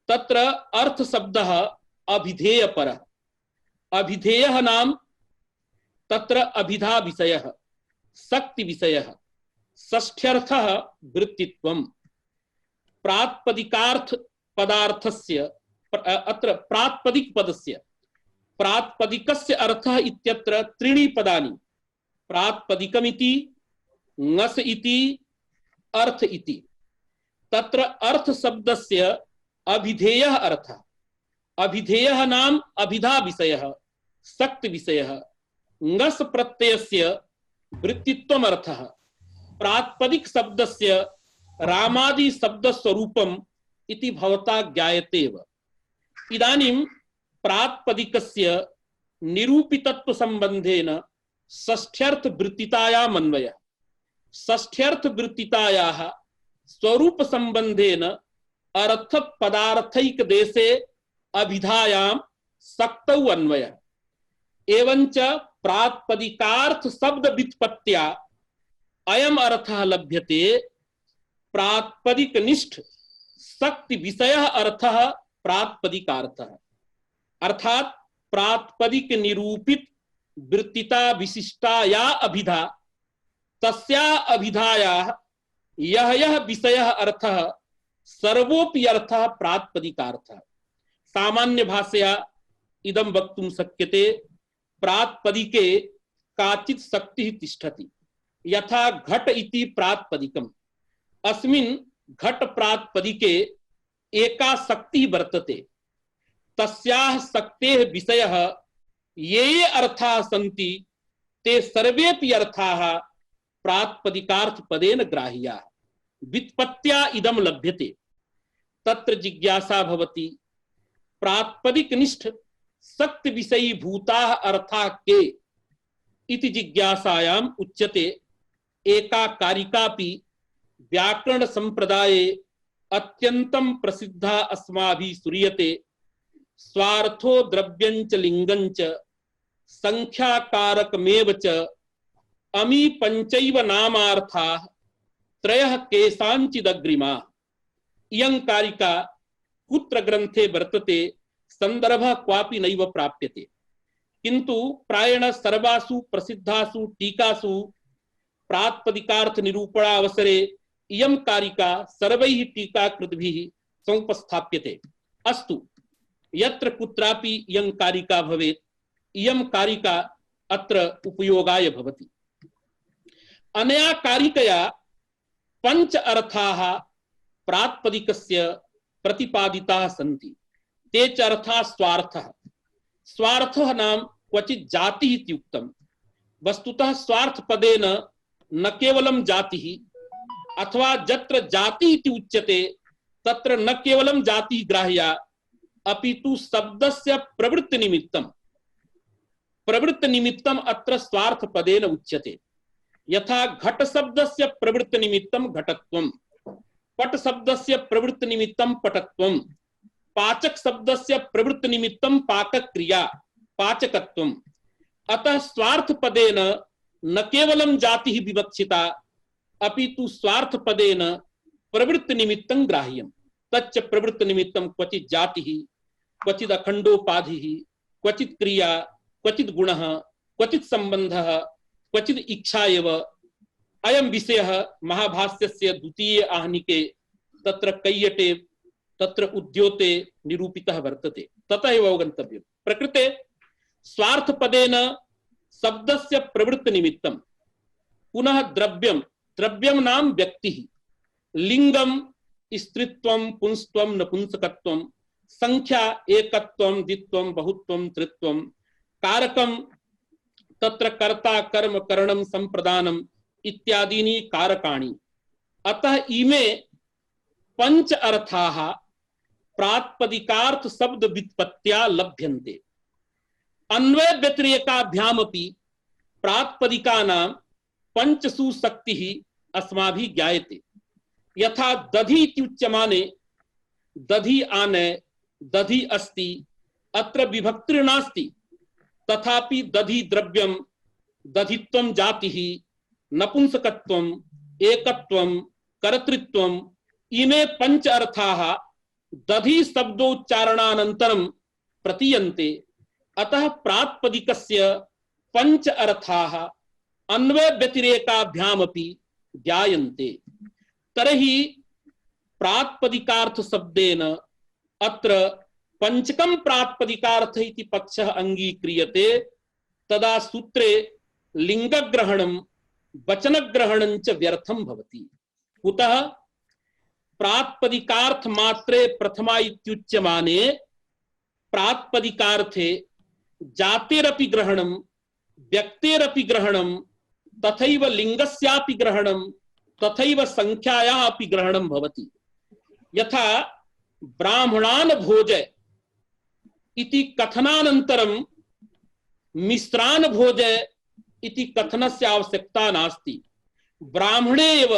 तत्र अर्थ शब्दः अभिधेयपरः। अभिधेयः नाम तत्र अभिधा विषयः, शक्ति विषयः, षष्ठ्यर्थः वृत्तित्वम्। प्रातिपदिकार्थ पदार्थस्य अत्र प्रातिपदिक पदस्य प्रातिपदिकस्य अर्थः इत्यत्र त्रीणि पदानि, प्रातिपदिकमिति, ङस् इति, अर्थ इति। तत्र अर्थ शब्दस्य अभिधेयः अर्थः। अभिधेयः नाम अभिधा विषयः, शक्ति विषयः। ङस् प्रत्ययस्य वृत्तित्वम् अर्थः। प्रातिपदिक शब्दस्य रामादि शब्द स्वरूपम् इति भवता ज्ञायते एव। इदानीं प्रातिपदिकस्य निरूपितत्व संबंधेन षष्ठ्यर्थ वृत्तितायाम् अन्वयः। षष्ठ्यर्थ वृत्तितायाः स्वरूप संबंधेन अर्थ पदार्थैक देशे अभिधायां शक्तौ अन्वयः। एवंच प्रातिपदिकार्थ शब्द व्युत्पत्त्या अयम् अर्थः लभ्यते। प्रातिपदिक निष्ठ शक्ति विषयः अर्थः प्रातिपदिकार्थः। अर्थात प्रातिपदिक निरूपित वृत्तिता विशिष्टा या अभिधा, तस्या अभिधायाः यः यः विषयः अर्थः सर्वोऽपि अर्थः प्रातिपदिकार्थः। सामान्य भाषया इदं वक्तुं शक्यते प्रातिपदिके काचित् शक्तिः तिष्ठति। यथा घट इति प्रातिपदिकम्। अस्मिन् घट प्रातिपदिके एका शक्तिः वर्तते। तस्याः शक्तेः विषयः ये अर्थाः सन्ति ते सर्वेऽपि अर्थाः प्रातिपदिकार्थ पदेन ग्राह्याः। व्युत्पत्त्या इदं लभ्यते। तत्र जिज्ञासा भवति प्रातिपदिक निष्ठ शक्ति विषयी भूताः अर्थाः के इति जिज्ञासायाम् उच्यते। एका कारिकापि व्याकरण संप्रदाये अत्यन्तं प्रसिद्धा अस्माभिः श्रूयते। स्वार्थो द्रव्यञ्च लिङ्गञ्च संख्याकारकमेव च अमी पंचैव नामार्थाः त्रयः केषाञ्चिदग्रिमा। इयं कारिका कुत्र ग्रन्थे वर्तते संदर्भः क्वापि नैव प्राप्यते, किन्तु प्रायेण सर्वासु प्रसिद्धासु टीकासु प्रातिपदिकार्थ निरूपणावसरे इयं कारिका सर्वैः टीकाकृतभिः समुपस्थाप्यते। अस्तु, यत्र कुत्रापि इयं कारिका भवेत्, इयं कारिका अत्र उपयोगाय भवति। अनया कारिकया पंच अर्थाः प्रातिपदिकस्य प्रतिपादिताः सन्ति। ते च अर्थाः स्वार्थः। स्वार्थः नाम क्वचित् जातिः इति उक्तम्। वस्तुतः स्वार्थ पदेन न केवलं जातिः, अथवा यत्र जाति इति उच्यते तत्र न केवलं जातिः ग्राह्या, अपितु शब्दस्य प्रवृत्ति निमित्तम्। प्रवृत्ति निमित्तम् अत्र स्वार्थ पदेन उच्यते। यथा घट शब्दस्य प्रवृत्ति निमित्तं घटत्वम्, पट शब्दस्य प्रवृत्ति निमित्तं पटत्वम्, पाचक शब्दस्य प्रवृत्ति निमित्तं पाकक्रिया पाचकत्वम्, अतः स्वार्थ पदेन न केवलं जाति विवक्षिता अपितु स्वार्थ पदेन प्रवृत्ति निमित्तं ग्राह्यं तच्च प्रवृत्ति निमित्तं क्वचित् जाति क्वचित् अखंडोपाधि क्वचित् क्रिया क्वचित् गुणः क्वचित् संबंधः क्वचित् इच्छा एव अयं विषयः महाभाष्यस्य द्वितीये आहनिके तत्र कैयटे तत्र उद्योते निरूपितः वर्तते ततः एव अवगन्तव्यं प्रकृते स्वार्थ पदेन शब्दस्य प्रवृत्ति निमित्तं पुनः द्रव्यं द्रव्यं नाम व्यक्तिः लिंगम स्त्रीत्वं पुंस्त्वं नपुंसकत्वं संख्या एकत्वं द्वित्वं बहुत्वं त्रित्वं कारकं तत्र कर्ता कर्म करणं संप्रदानम इत्यादीनि कारकाणि अतः इमे पंच अर्थाः प्रातिपदिकार्थ शब्द व्युत्पत्त्या लभ्यन्ते अन्वय व्यतिरेकाभ्यामपि प्रातिपदिकानां पंचसु शक्तिः अस्माभिः ज्ञायते यथा दधि इत्युच्यमाने दधि आने दधि अस्ति अत्र विभक्तिर् नास्ति तथापि दधि द्रव्यं दधित्वं जातिः नपुंसकत्वं एकत्वं कर्तृत्वं इमे पंच अर्थाः दधि शब्दोच्चारणानन्तरं प्रतीयन्ते अतः प्रातिपदिकस्य पंच अर्थाः अन्वय व्यतिरेकाभ्यामपि ज्ञायन्ते तर्हि प्रातिपदिकार्थ शब्देन अत्र पंचकं प्रातिपदिकार्थ इति पक्षः अंगीक्रियते तदा सूत्रे लिंगग्रहणं वचनग्रहणं च व्यर्थं भवति कुतः प्रातिपदिकार्थ मात्रे प्रथमा इत्युच्यमाने प्रातिपदिकार्थे जातेरपि ग्रहणं व्यक्तेरपि ग्रहणं तथैव लिंगस्यापि ग्रहणं तथैव संख्यायाः अपि ग्रहणं भवति यथा ब्राह्मणान् भोजय इति कथनानन्तरं मिश्रान् भोजय इति कथनस्य आवश्यकता नास्ति ब्राह्मणे एव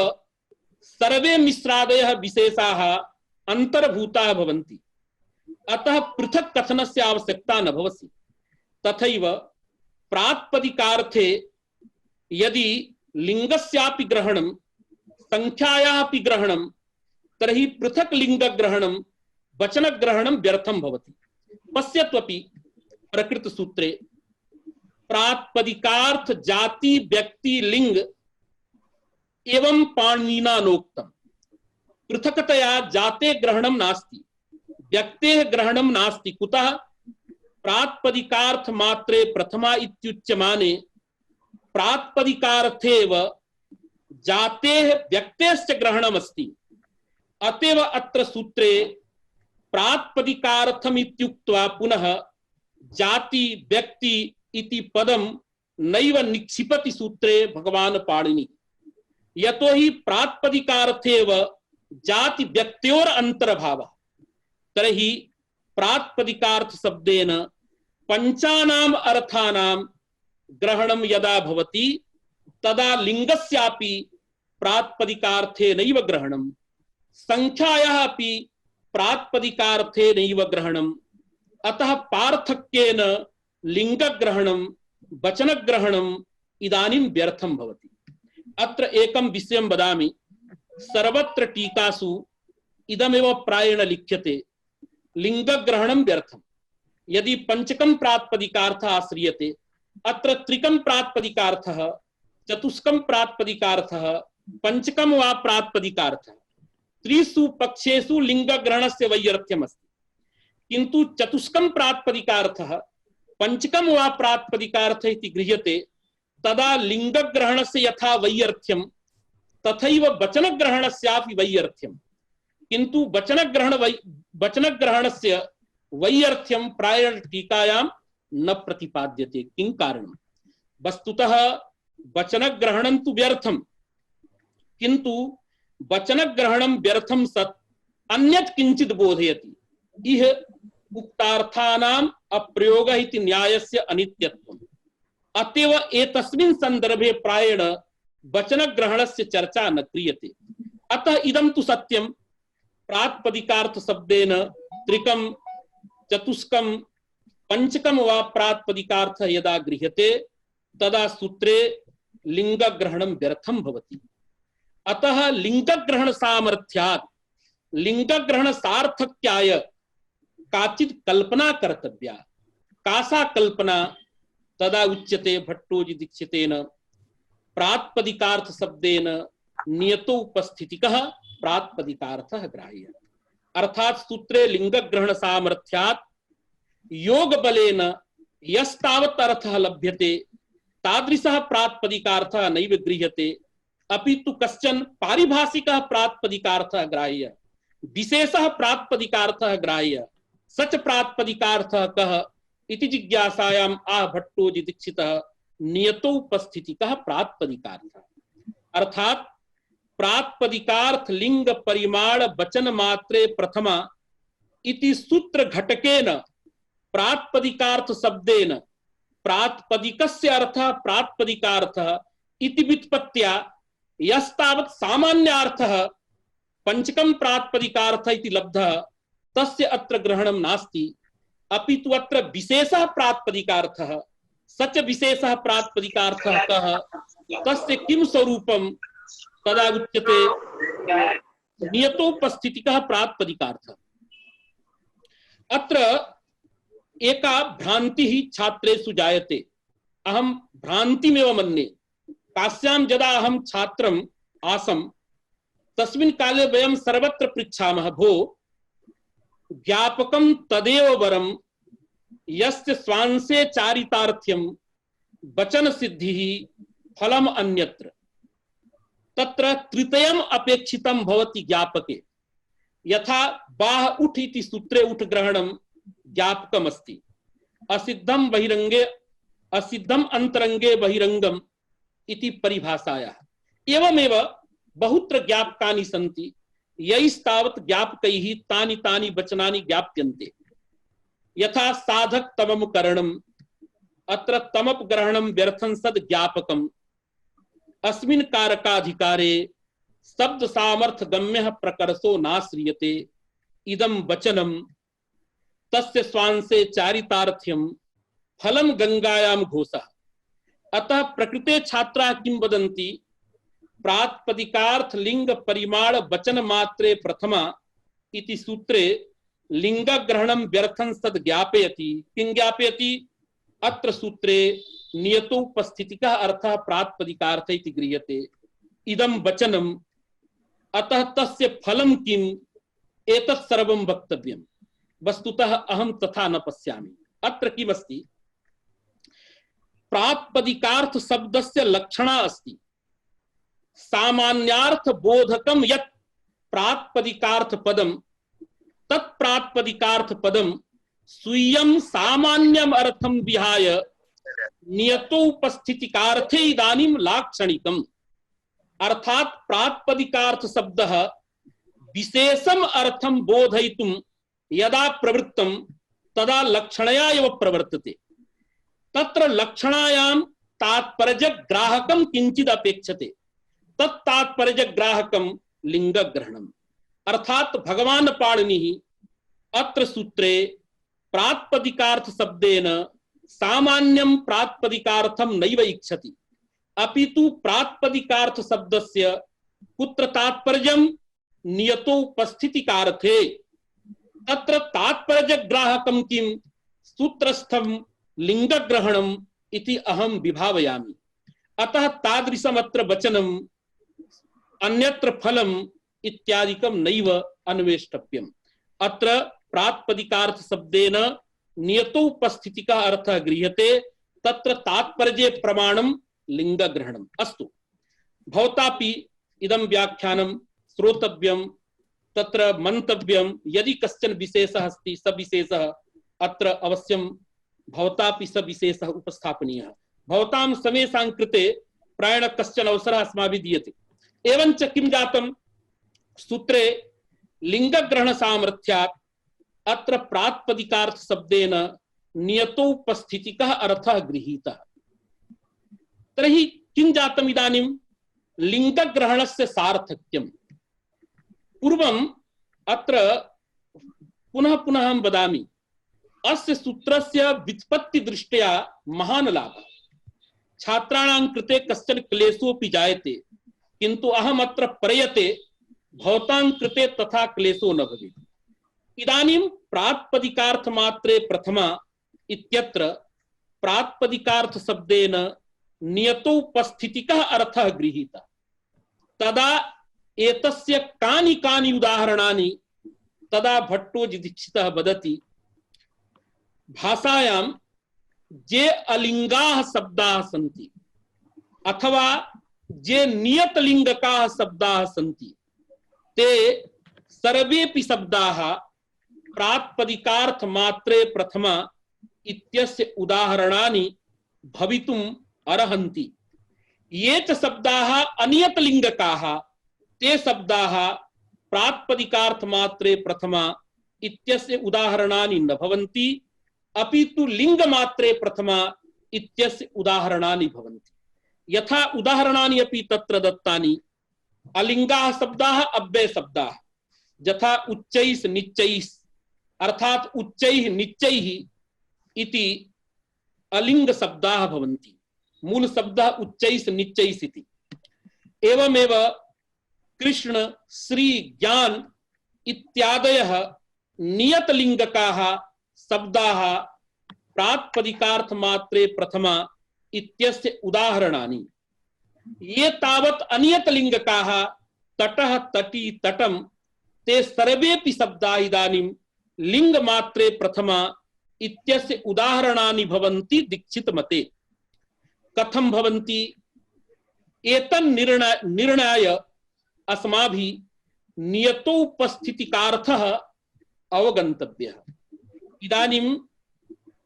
सर्वे मिश्रादयः विशेषाः अन्तर्भूताः भवन्ति अतः पृथक् कथनस्य आवश्यकता न भवति तथैव प्रातिपदिकार्थे यदि लिंगस्यापि ग्रहणं संख्यायाः अपि ग्रहणं तर्हि पृथक् लिंगग्रहणं वचनग्रहणं व्यर्थं भवति पश्यत्वपि प्रकृतसूत्रे प्रातिपदिकार्थ जाति व्यक्ति लिंग एवं पाणिनिना नोक्तम् पृथकतया जाते ग्रहणं नास्ति व्यक्तेः ग्रहणं नास्ति कुतः प्रातिपदिकार्थ मात्रे प्रथमा इत्युच्यमाने प्रातिपदिकार्थेव जातेः व्यक्तेश्च ग्रहणमस्ति अतएव अत्र सूत्रे प्रातिपदिकार्थम् इत्युक्त्वा पुनः जाति व्यक्ति इति पदं नैव निक्षिपति सूत्रे भगवान् पाणिनि यतो हि प्रातिपदिकार्थेव जाति व्यक्त्योर अंतर्भावः तर्हि प्रातिपदिकार्थ शब्देन पंचानाम् अर्थानां ग्रहणं यदा भवति तदा लिंगस्यापि प्रातिपदिकार्थेनैव ग्रहणं संख्यायाः अपि प्रातिपदिकार्थेनैव ग्रहणम् अतः पार्थक्येन लिंगग्रहणं वचनग्रहणम् इदानीं व्यर्थं भवति अत्र एकं विषयं वदामि सर्वत्र टीकासु इदमेव प्रायेण लिख्यते लिंगग्रहणं व्यर्थं यदि पंचकं प्रातिपदिकार्थः आश्रियते अत्र त्रिकं प्रातिपदिकार्थः चतुष्कं प्रातिपदिकार्थः पंचकं वा प्रातिपदिकार्थः त्रिषु पक्षेषु लिंगग्रहणस्य वैयर्थ्यम् अस्ति किन्तु चतुष्कं प्रातिपदिकार्थः पंचकं वा प्रातिपदिकार्थः इति गृह्यते तदा लिंगग्रहणस्य यथा वैयर्थ्यं तथैव वचनग्रहणस्यापि वैयर्थ्यं किन्तु वचनग्रहणस्य वैयर्थ्यं प्रायेण टीकायां न प्रतिपाद्यते किं कारणं वस्तुतः वचनग्रहणं तु व्यर्थं किन्तु वचनग्रहणं व्यर्थं सत् अन्यत् किञ्चित् बोधयति इह उक्तार्थानाम् अप्रयोगः इति न्यायस्य अनित्यत्वम् अतएव एतस्मिन् संदर्भे प्रायेण वचनग्रहणस्य चर्चा न क्रियते अतः इदं तु सत्यं प्रातिपदिकार्थ शब्देन त्रिकं चतुष्कं पंचकम वा प्रातिपदिकार्थ यदा गृह्यते तदा सूत्रे लिंगग्रहणं व्यर्थं भवति। अतः लिंगग्रहण सामर्थ्यात् लिंगग्रहण सार्थक्याय काचित् कल्पना कर्तव्या। कासा कल्पना? तदा उच्यते भट्टोजी दीक्षितेन प्रातिपदिकार्थ शब्देन नियतो उपस्थितिकः प्रातिपदिकार्थः ग्राह्य। अर्थात सूत्रे लिंगग्रहण सामर्थ्यात् योग बलेन यस्तावत् अर्थः लभ्यते तादृशः प्रातिपदिकार्थः नैव गृह्यते, अपितु कश्चन पारिभाषिकः प्रातिपदिकार्थः ग्राह्य, विशेषः प्रातिपदिकार्थः ग्राह्य। सच प्रातिपदिकार्थः कः इति जिज्ञासायाम् आह भट्टोजी दीक्षितः नियतोपस्थितिकः प्रातिपदिकार्थः। अर्थात प्रातिपदिकार्थ लिंग परिमाण वचन मात्रे प्रथमा इति सूत्र घटकेन प्रातिपदिकार्थ शब्देन प्रातिपदिकस्य अर्थः प्रातिपदिकार्थः इति व्युत्पत्त्या यस्तावत् सामान्यार्थः पंचकं प्रातिपदिकार्थः इति लब्धः तस्य अत्र ग्रहणं नास्ति, अपितु अत्र विशेषः प्रातिपदिकार्थः। सच विशेषः प्रातिपदिकार्थः कः? तस्य किं स्वरूपं? तदा उच्यते नियतोपस्थितिकः प्रातिपदिकार्थः। अत्र एका भ्रान्तिः छात्रेषु जायते। अहं भ्रान्तिमेव मन्ये। काश्यां यदा अहं छात्रम् आसम् तस्मिन् काले वयं सर्वत्र पृच्छामः, भो ज्ञापकं तदेव वरं यस्य स्वांसे चारितार्थ्यं वचन सिद्धिः फलम् अन्यत्र। तत्र तृतीयम् अपेक्षितं भवति ज्ञापके। यथा बाह उठ इति सूत्रे उठ ग्रहणं ज्ञापकम् अस्ति। असिद्धं बहिरंगे असिद्धम् अंतरंगे बहिरंगम इति परिभाषायाः। एवमेव बहुत्र ज्ञापकानि सन्ति। यैस्तावत् ज्ञापकैः तानि तानि वचनानि ज्ञाप्यन्ते। यथा साधक तमम करणम्, अत्र तमप ग्रहणं व्यर्थं सद ज्ञापकम्। अस्मिन् कारकाधिकारे शब्द सामर्थ्य गम्यः प्रकर्षो नाश्रियते इदं वचनं तस्य स्वांसे चारितार्थ्यं फलं गंगायां घोषः। अतः प्रकृते छात्राः किं वदन्ति? प्रातिपदिकार्थ लिंग परिमाण वचन मात्रे प्रथमा इति सूत्रे लिंग ग्रहणं व्यर्थं सद ज्ञापयति। किं ज्ञापयति? अत्र सूत्रे नियतोपस्थितिकः अर्थः प्रातिपदिकार्थ इति गृह्यते। इदं वचनम्, अतः तस्य फलं किम्? एतत् सर्वं वक्तव्यम्। वस्तुतः अहं तथा न पश्यामि। अत्र किमस्ति? प्रातिपदिकार्थ शब्दस्य लक्षणा अस्ति। सामान्यार्थ बोधकं यत् प्रातिपदिकार्थ पदं तत् प्रातिपदिकार्थ पदं स्वीयं सामान्यम अर्थं विहाय नियतोपस्थितिकार्थे इदानीं लाक्षणिकम्। अर्थात प्रातिपदिकार्थ शब्दः विशेषम अर्थं बोधयितुं यदा प्रवृत्तं तदा लक्षणया एव प्रवर्तते। तत्र लक्षणायां तात्पर्य ग्राहकं किंचिद अपेक्षते। तत् तात्पर्य ग्राहकं लिंग ग्रहणम्। अर्थात भगवान पाणिनिः अत्र सूत्रे प्रातिपदिकार्थ शब्देन सामान्यं प्रातिपदिकार्थं नैव इच्छति, अपितु प्रातिपदिकार्थ शब्दस्य कुत्र तात्पर्यं? नियतोपस्थितिकार्थे। तत्र तात्पर्य ग्राहकं किं? सूत्रस्थं लिंगग्रहणम् इति अहं विभावयामि। अतः तादृशमत्र वचनम् अन्यत्र फलम् इत्यादिकं नैव अन्वेष्टव्यम्। अत्र प्रातिपदिकार्थ शब्देन नियतोपस्थितिकः अर्थः गृह्यते। तत्र तात्पर्ये प्रमाणं लिंगग्रहणम्। अस्तु, भवतापि इदं व्याख्यानं श्रोतव्यं, तत्र मन्तव्यं। यदि कश्चन विशेषः अस्ति स विशेषः अत्र अवश्यं भवतापि स विशेषः उपस्थापनीयः। भवतां समेषां कृते प्रायेण कश्चन अवसरः अस्माभिः दीयते। एवञ्च किं जातं? सूत्रे लिंगग्रहण सामर्थ्यात् अत्र प्रातिपदिकार्थ शब्देन नियतोपस्थितिकः अर्थः गृहीतः। तर्हि किं जातम् इदानीं? लिंगग्रहणस्य सार्थक्यम्। पूर्वम् अत्र पुनः पुनः अहं वदामि, अस्य सूत्रस्य व्युत्पत्ति दृष्ट्या महान् लाभः। छात्राणां कृते कश्चन क्लेशोऽपि जायते, किन्तु अहम् अत्र प्रयते भवतां कृते तथा क्लेशो न भवेत्। इदानीं प्रातिपदिकार्थ मात्रे प्रथमा इत्यत्र प्रातिपदिकार्थ शब्देन नियतोपस्थितिकः अर्थः गृहीतः। तदा एतस्य कानि कानि उदाहरणानि तदा भट्टो दीक्षितः वदति, भाषायां जे अलिंगाः शब्दाः सन्ति अथवा जे नियतलिंगकाः शब्दाः सन्ति ते सर्वेपि शब्दाः प्रातिपदिकार्थ मात्रे प्रथमा इत्यस्य उदाहरणानि भवितुम् अर्हन्ति। ये च शब्दाः अनियतलिंगकाः ते शब्दाः प्रातिपदिकार्थ मात्रे प्रथमा इत्यस्य उदाहरणानि न भवन्ति, अपितु लिंग मात्रे प्रथमा इत्यस्य उदाहरणानि भवन्ति। यथा उदाहरणानि अपि तत्र दत्तानि। अलिंगाः शब्दाः अव्यय शब्दाः, यथा उच्चैः निच्चैः, अर्थात उच्चैः निच्चैः इति अलिंग शब्दाः भवन्ति। मूल शब्दः उच्चैः निच्चैः इति। एवमेव कृष्ण, श्री, ज्ञान इत्यादयः नियतलिंगकाः शब्दाः प्रातिपदिकार्थ मात्रे प्रथमा इत्यस्य उदाहरणानि। ये तावत् अनियतलिंगकाः तटः, तटी, तटं ते सर्वेपि शब्दाः इदानीं लिंग मात्रे प्रथमा इत्यस्य उदाहरणानि भवन्ति दीक्षित मते। कथं भवन्ति? एतन् निर्णयाय अस्माभिः नियतोपस्थितिकार्थः अवगन्तव्यः। इदानीं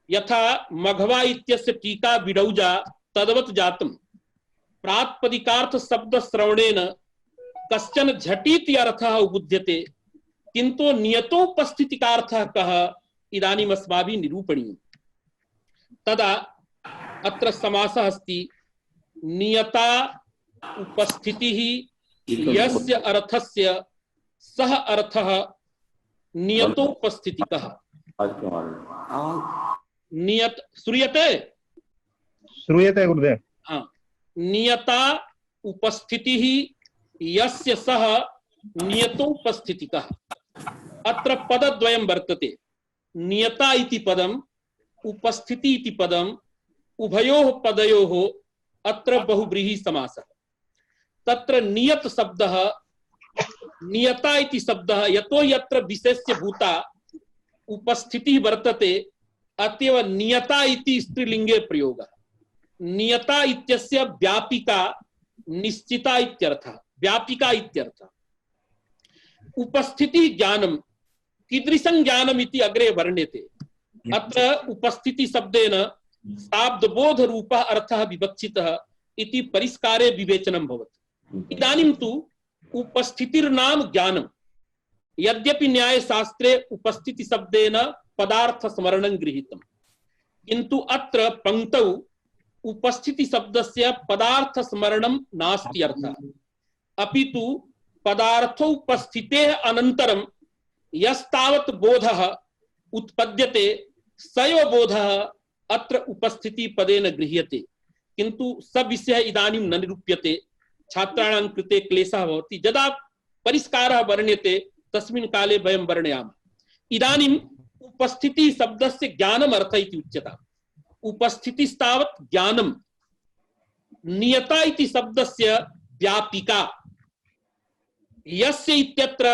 यथा मघवा इत्यस्य टीका विडौजा तद्वत् जातम्। प्रातिपदिकार्थ शब्द श्रवणेन कश्चन झटिति अर्थः उपुध्यते, किन्तु नियतोपस्थितिकार्थः कः इदानीम् अस्माभिः निरूपणीयः। तदा अत्र समासः अस्ति, नियता उपस्थितिः यस्य अर्थस्य सः अर्थः नियतोपस्थितिकः। नियत श्रूयते? श्रूयते गुरुदेव। हाँ, नियता उपस्थितिः यस्य सः नियतोपस्थितिकः। अत्र पदद्वयं वर्तते। नियता इति पदम्, उपस्थिति इति पदम्, उभयोः पदयोः अत्र बहुव्रीहि समासः। तत्र नियत शब्दः, नियता इति शब्दः यतो यत्र विशेष्य भूता उपस्थितिः वर्तते, अतएव नियता इति स्त्रीलिंगे प्रयोगः। नियता इत्यस्य व्यापिका निश्चिता इत्यर्थः, व्यापिका इत्यर्थः। उपस्थिति ज्ञानं कीदृशं ज्ञानम् इति अग्रे वर्ण्यते। अत्र उपस्थिति शब्देन शाब्दबोध रूपः अर्थः विवक्षितः इति परिष्कारे विवेचनं भवति। इदानीं तु उपस्थितिर्नाम ज्ञानम्। यद्यपि न्यायशास्त्रे उपस्थिति शब्देन पदार्थ स्मरणं गृहीतम्, किन्तु अत्र पंक्तौ उपस्थिति शब्दस्य पदार्थ स्मरणं नास्ति अर्थः, अपितु पदार्थोपस्थितेः अनन्तरं यस्तावत् बोधः उत्पद्यते सैव बोधः अत्र उपस्थिति पदेन गृह्यते, किन्तु स विषयः इदानीं न निरूप्यते। छात्राणां कृते क्लेशः भवति। यदा परिष्कारः वर्ण्यते तस्मिन् काले वयं वर्णयामः। इदानीम् उपस्थिति शब्दस्य ज्ञानम् अर्थः इति उच्यते। उपस्थितिस्तावत् ज्ञानं। नियता इति शब्दस्य व्यापिका। यस्य इत्यत्र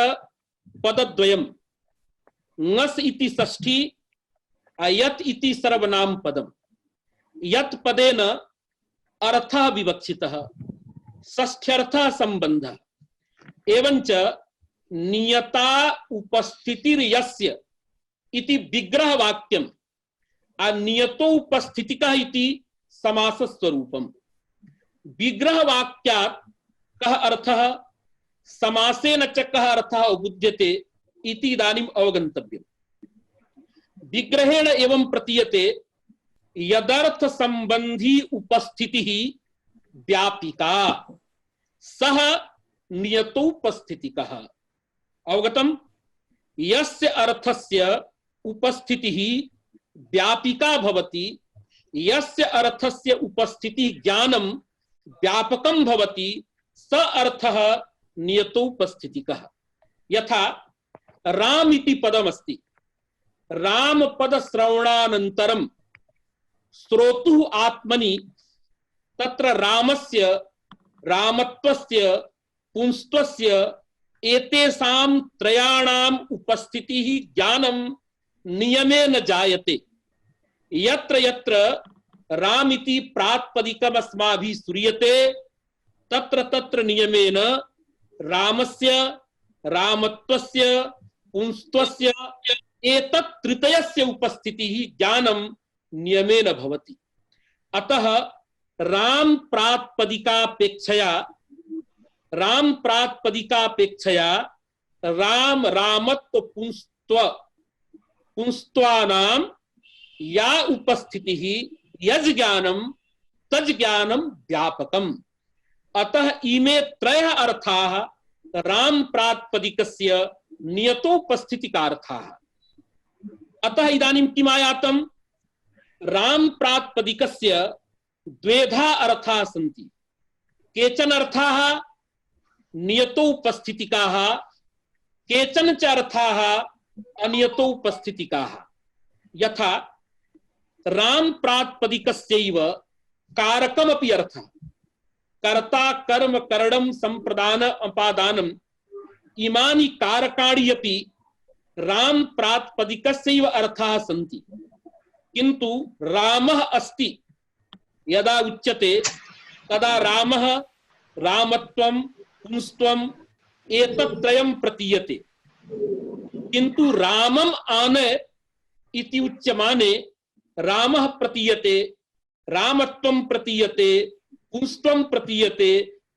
पदद्वयम्, ङस् इति षष्ठी, अयत् इति सर्वनाम पदम्। यत् पदेन अर्थः विवक्षितः, षष्ठ्यर्थः संबंधः। एवंच नियता उपस्थितिर्यस्य इति विग्रह वाक्यम्, अनियतो उपस्थितिकः इति समास स्वरूपम्। विग्रह वाक्यात् कः अर्थः, समासेन च कः अर्थः उपुज्यते इति इदानीम् अवगन्तव्यम्। विग्रहेण एवं प्रतीयते यदर्थ संबंधी उपस्थितिः व्यापिका, सः नियतोपस्थितिकः। अवगतम्? यस्य अर्थस्य उपस्थितिः व्यापिका भवति, यस्य अर्थस्य उपस्थिति ज्ञानम व्यापकम भवति, स अर्थः नियतोपस्थितिकः। यथा राम इति पदमस्ति, राम पद श्रवणानन्तरं श्रोतुः आत्मनि तत्र रामस्य रामत्वस्य पुंस्त्वस्य एतेषां त्रयाणाम् उपस्थितिः ज्ञानं नियमेन जायते। यत्र यत्र रामिति प्रातिपदिकम् अस्माभिः श्रूयते तत्र तत्र नियमेन रामस्य रामत्वस्य पुंस्त्वस्य एतत् तृतीयस्य उपस्थितिः ज्ञानं नियमेन भवति। अतः राम प्रातिपदिकापेक्षया राम रामत्व पुंस्त्वानां या उपस्थितिः यज ज्ञानं तज ज्ञानं व्यापकम्। अतः इमे त्रयः अर्थाः राम प्रातिपदिकस्य नियतोपस्थितिकार्थाः। अतः इदानीं किम् आयातं, राम प्रातिपदिकस्य द्वेधा अर्थाः सन्ति। केचन अर्थाः नियतोपस्थितिकाः, केचन च अर्थाः अनियतोपस्थितिकाः। यथा राम प्रातिपदिकस्यैव कारकमपि अर्थः, कर्ता कर्म करणं संप्रदान अपादानम् इमानि कारकाणि अपि राम प्रातिपदिकस्यैव अर्थाः सन्ति। किन्तु रामः अस्ति यदा उच्यते तदा रामः रामत्वं पुंस्त्वम् एतत्त्रयं प्रतीयते। किन्तु रामम् आने इति उच्यमाने रामः प्रतीयते, रामत्वं प्रतीयते, पुंस्त्वं प्रतीयते,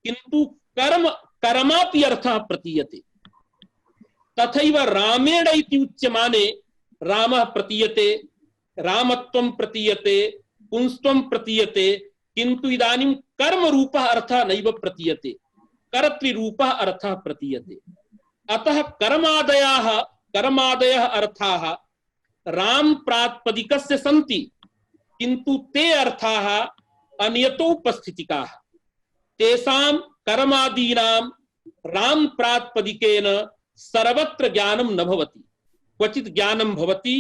किन्तु कर्मापि अर्थः प्रतीयते। तथैव रामेण इति उच्यमाने रामः प्रतीयते, रामत्वं प्रतीयते, पुंस्त्वं प्रतीयते, किन्तु इदानीं कर्मरूपः अर्थः नैव प्रतीयते, कर्तृरूपः अर्थः प्रतीयते। अतः कर्मादयः अर्थाः राम प्रातिपदिकस्य सन्ति, किन्तु ते अर्थाः अनियतोपस्थितिकाः। तेषां कर्मादीनां राम प्रातिपदिकेन सर्वत्र ज्ञानं न भवति, क्वचित् ज्ञानं भवति,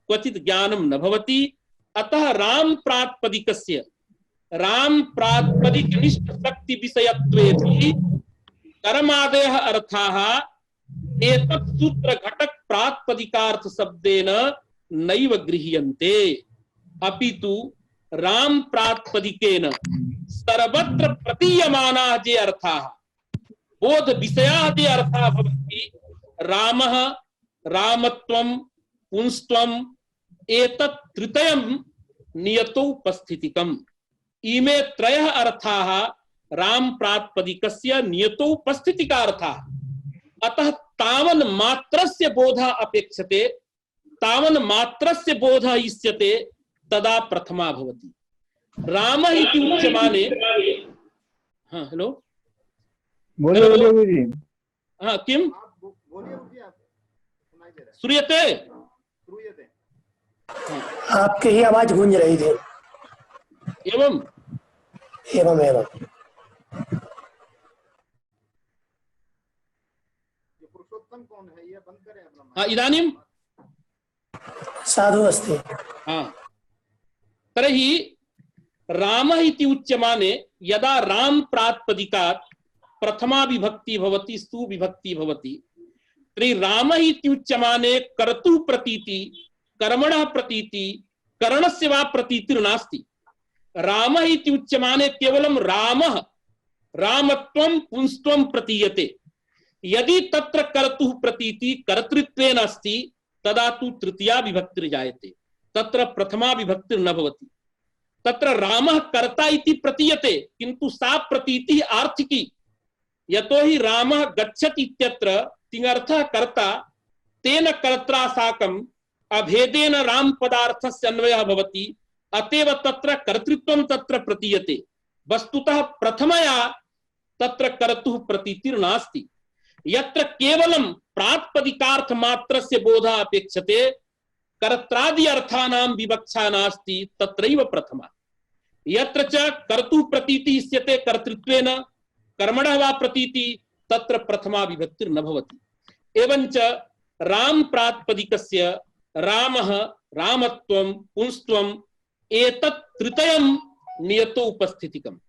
क्वचित् ज्ञानं न भवति। अतः राम प्रातिपदिकस्य राम प्रातिपदिकनिष्ठ शक्ति विषयत्वेपि कर्मादयः अर्थाः एतत् सूत्र घटक प्रातिपदिकार्थ शब्देन नैव गृह्यन्ते, अपितु राम प्रातिपदिकेन सर्वत्र प्रतीयमानाः ये अर्थाः बोध विषयाः ये अर्थाः भवन्ति, रामः रामत्वं पुंस्त्वम् एतत् तृतीयं नियतोपस्थितिकम्। इमे त्रयः अर्थाः राम प्रातिपदिकस्य नियतोपस्थितिकार्थाः। अतः तावन् मात्रस्य बोधः अपेक्षते, तावन् मात्रस्य बोधः इष्यते, तदा प्रथमा भवति। रामः इति उच्यमाने, हाँ हेलो बोलिए हाँ किम श्रूयते? आपकी ही आवाज गूंज रही थी। एवं एवं एवं हाँ इदानीं साधु अस्ति। हाँ तर्हि रामः इति उच्यमाने यदा राम प्रातिपदिकात् प्रथमा विभक्ति भवति, सुविभक्ति भवति, तर्हि रामः इति उच्यमाने कर्तुः प्रतीति, कर्मणः प्रतीति, करणस्य वा प्रतीतिर्नास्ति। रामः इति उच्यमाने केवलं रामः रामत्वं पुंस्त्वं प्रतीयते। यदि तत्र कर्तुः प्रतीति कर्तृत्वेन अस्ति तदा तु तृतीया विभक्तिर्जायते, तत्र प्रथमा विभक्तिर्न भवति। तत्र रामः कर्ता इति प्रतीयते, किन्तु सा प्रतीतिः आर्थिकी। यतोहि रामः गच्छति इत्यत्र तिङर्थः कर्ता, तेन कर्त्रा साकम् अभेदेन राम पदार्थस्य अन्वयः भवति, अतएव तत्र कर्तृत्वं तत्र प्रतीयते। वस्तुतः प्रथमया तत्र कर्तुः प्रतीतिर्नास्ति। यत्र केवलं प्रातिपदिकार्थ मात्रस्य बोधः अपेक्षते कर्त्रादि अर्थानां विवक्षा नास्ति तत्रैव प्रथमा। यत्र च कर्तु प्रतीति इष्यते कर्तृत्वेन कर्मणः वा प्रतीति तत्र प्रथमा विभक्तिर् न भवति। एवञ्च राम प्रातिपदिकस्य रामः रामत्वं पुंस्त्वम् एतत् तृतीयं नियतो उपस्थितिकम्।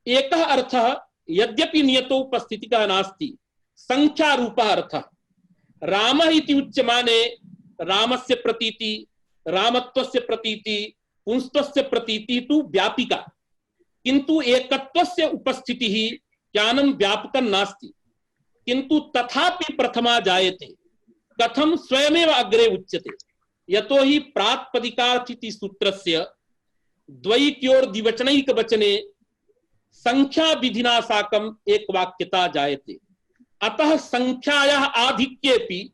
एकः अर्थः यद्यपि नियतो उपस्थितिकः नास्ति संख्यारूपः अर्थः। रामः इति उच्यमाने रामस्य प्रतीति रामत्वस्य प्रतीति पुंस्त्वस्य प्रतीति तु व्यापिका, किन्तु एकत्वस्य उपस्थितिः ज्ञानं व्यापकं नास्ति। किन्तु तथापि प्रथमा जायते। कथं? स्वयमेव अग्रे उच्यते। यतो हि प्रातिपदिकार्थिति सूत्रस्य द्वैत्योर द्विवचनैक वचने संख्या विधिना साकं एक वाक्यता जायते। अतः संख्यायाः आधिक्येपि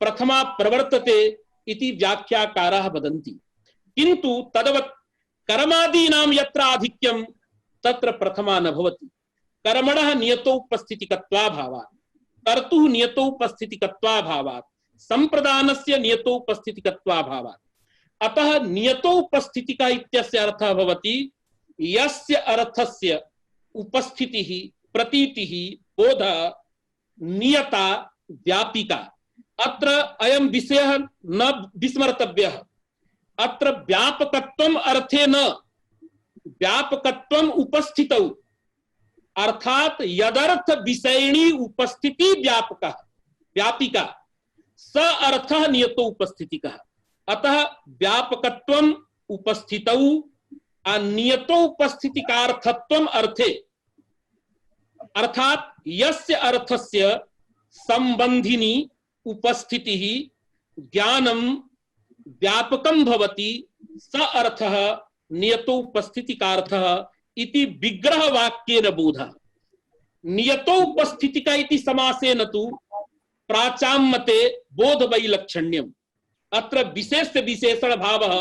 प्रथमा प्रवर्तते इति व्याख्याकाराः वदन्ति। किन्तु तदवत् कर्मादीनां यत्र आधिक्यं तत्र प्रथमा न भवति। कर्मणः नियतोपस्थितिकत्वाभावात्, कर्तुः नियतोपस्थितिकत्वाभावात्, संप्रदानस्य नियतोपस्थितिकत्वाभावात्। अतः नियतोपस्थितिका इत्यस्य अर्थः भवति यस्य अर्थस्य उपस्थितिः प्रतीतिः बोधः नियता व्यापिका। अत्र अयं विषयः न विस्मर्तव्यः। अत्र व्यापकत्वम् अर्थे न व्यापकत्वम् उपस्थितौ, अर्थात यदर्थ विषयिणी उपस्थिति व्यापकः व्यापिका स अर्थः नियतो उपस्थितिकः। अतः व्यापकत्वम् उपस्थितौ अनियतो उपस्थितिकार्थत्वम् अर्थे, अर्थात यस्य अर्थस्य संबंधिनी उपस्थितिः ज्ञानं व्यापकं भवति स अर्थः नियतो उपस्थितिकार्थः इति विग्रह वाक्येन बोधः। नियतो उपस्थितिका इति समासेन तु प्राचाम्मते बोध वैलक्षण्यम्। अत्र विशेष विशेषण भावः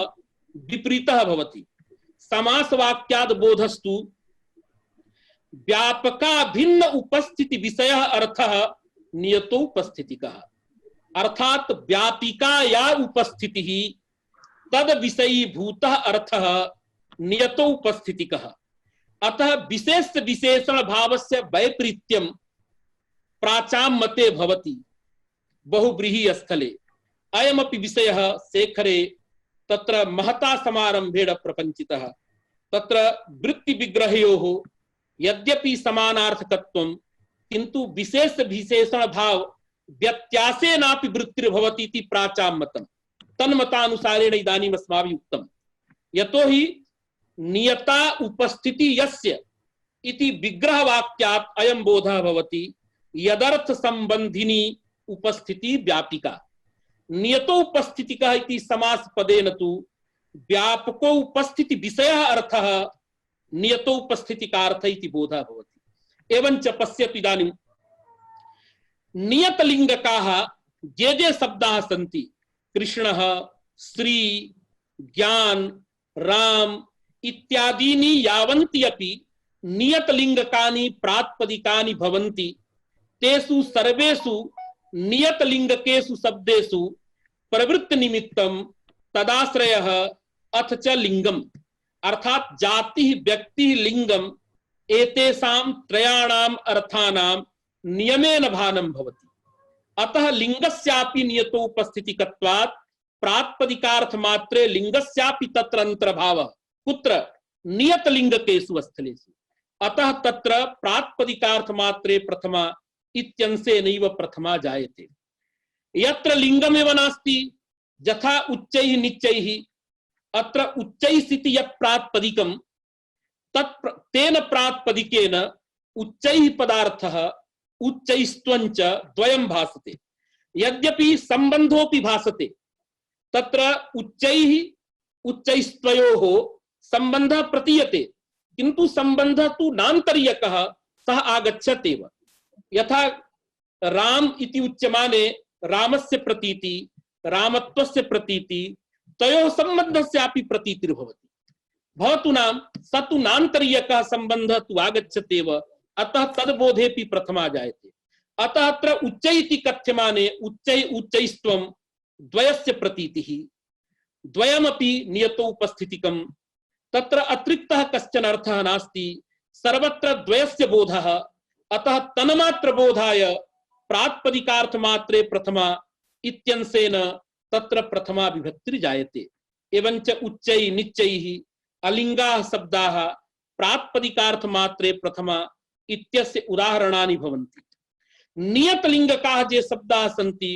विपरीतः भवति। समास वाक्याद् बोधस्तु व्यापका भिन्न उपस्थिति विषयः अर्थः नियतो उपस्थितिकः। अर्थात व्यापिका या उपस्थितिः तद विषयीभूतः अर्थः नियतो उपस्थितिकः। अतः विशेष विशेषण भावस्य वैपरीत्यं प्राचाम्मते भवति बहुव्रीहि स्थले। अयमपि विषयः शेखरे तत्र महता समारंभेण प्रपंचितः। तत्र वृत्ति विग्रहयोः यद्यपि समानार्थकत्वं किन्तु विशेष विशेषण भाव व्यत्यासेनापि वृत्तिर्भवति इति प्राचाम्मतम्। तन्मतानुसारेण इदानीम् अस्माभिः उक्तम्। यतो हि नियता उपस्थिति यस्य इति विग्रह वाक्यात् अयं बोधः भवति यदर्थ संबंधिनी उपस्थिति व्यापिका। नियतो उपस्थितिकः इति समास पदेन तु व्यापको उपस्थिति विषयः अर्थः नियतो उपस्थितिकार्थ इति बोधः भवति। एवञ्च पश्यतु इदानीं नियतलिङ्गकाः ये शब्दाः सन्ति कृष्णः, श्री, ज्ञान, राम इत्यादीनि यावन्ति अपि नियतलिङ्गकानि प्रातिपदिकानि भवन्ति तेषु सर्वेषु नियतलिङ्गकेषु शब्देषु प्रवृत्ति निमित्तं तदाश्रयः अथ च लिंगम, अर्थात जाति व्यक्ति लिंगम एतेषां त्रयाणाम् अर्थानां नियमेन भानं भवति। अतः लिंगस्यापि नियतोपस्थितिकत्वात् प्रातिपदिकार्थ मात्रे लिंगस्यापि तत्र अंतर्भावः कुत्र नियतलिङ्गकेषु स्थलेषु। अतः तत्र प्रातिपदिकार्थ मात्रे प्रथमा इत्यंशेनैव प्रथमा जायते। यत्र लिंगमेव नास्ति यथा उच्चैः निच्चैः, अत्र उच्चैस्ति यत् प्रातिपदिकं तत् तेन प्रातिपदिकेन उच्चैः पदार्थः उच्चैस्त्वञ्च द्वयं भासते। यद्यपि संबंधोऽपि भासते, तत्र उच्चैः उच्चैस्त्वयोः संबंधः प्रतीयते, किन्तु संबंधः तु नान्तर्यकः, सः आगच्छत्येव। यथा राम इति उच्यमाने रामस्य प्रतीति रामत्वस्य प्रतीति तयोः सम्बन्धस्यापि प्रतीतिर्भवति। भवतु नाम स तु नान्तर्यकः संबंधः तु आगच्छत्येव, अतः तद्बोधेऽपि प्रथमा जायते। अतः अत्र उच्चै इति कथ्यमाने उच्चै उच्चैस्त्वं द्वयस्य प्रतीतिः, द्वयमपि नियतो उपस्थितिकम् तत्र अतिरिक्तः कश्चन अर्थः नास्ति सर्वत्र द्वयस्य बोधः अतः तन्मात्र बोधाय प्रातिपदिकार्थ मात्रे प्रथमा इत्यंशेन तत्र प्रथमा विभक्ति जायते एवंच उच्चैः निच्चैः अलिंगाः शब्दाः प्रातिपदिकार्थ मात्रे प्रथमा इत्यस्य उदाहरणानि भवन्ति नियतलिंगकाः ये शब्दाः सन्ति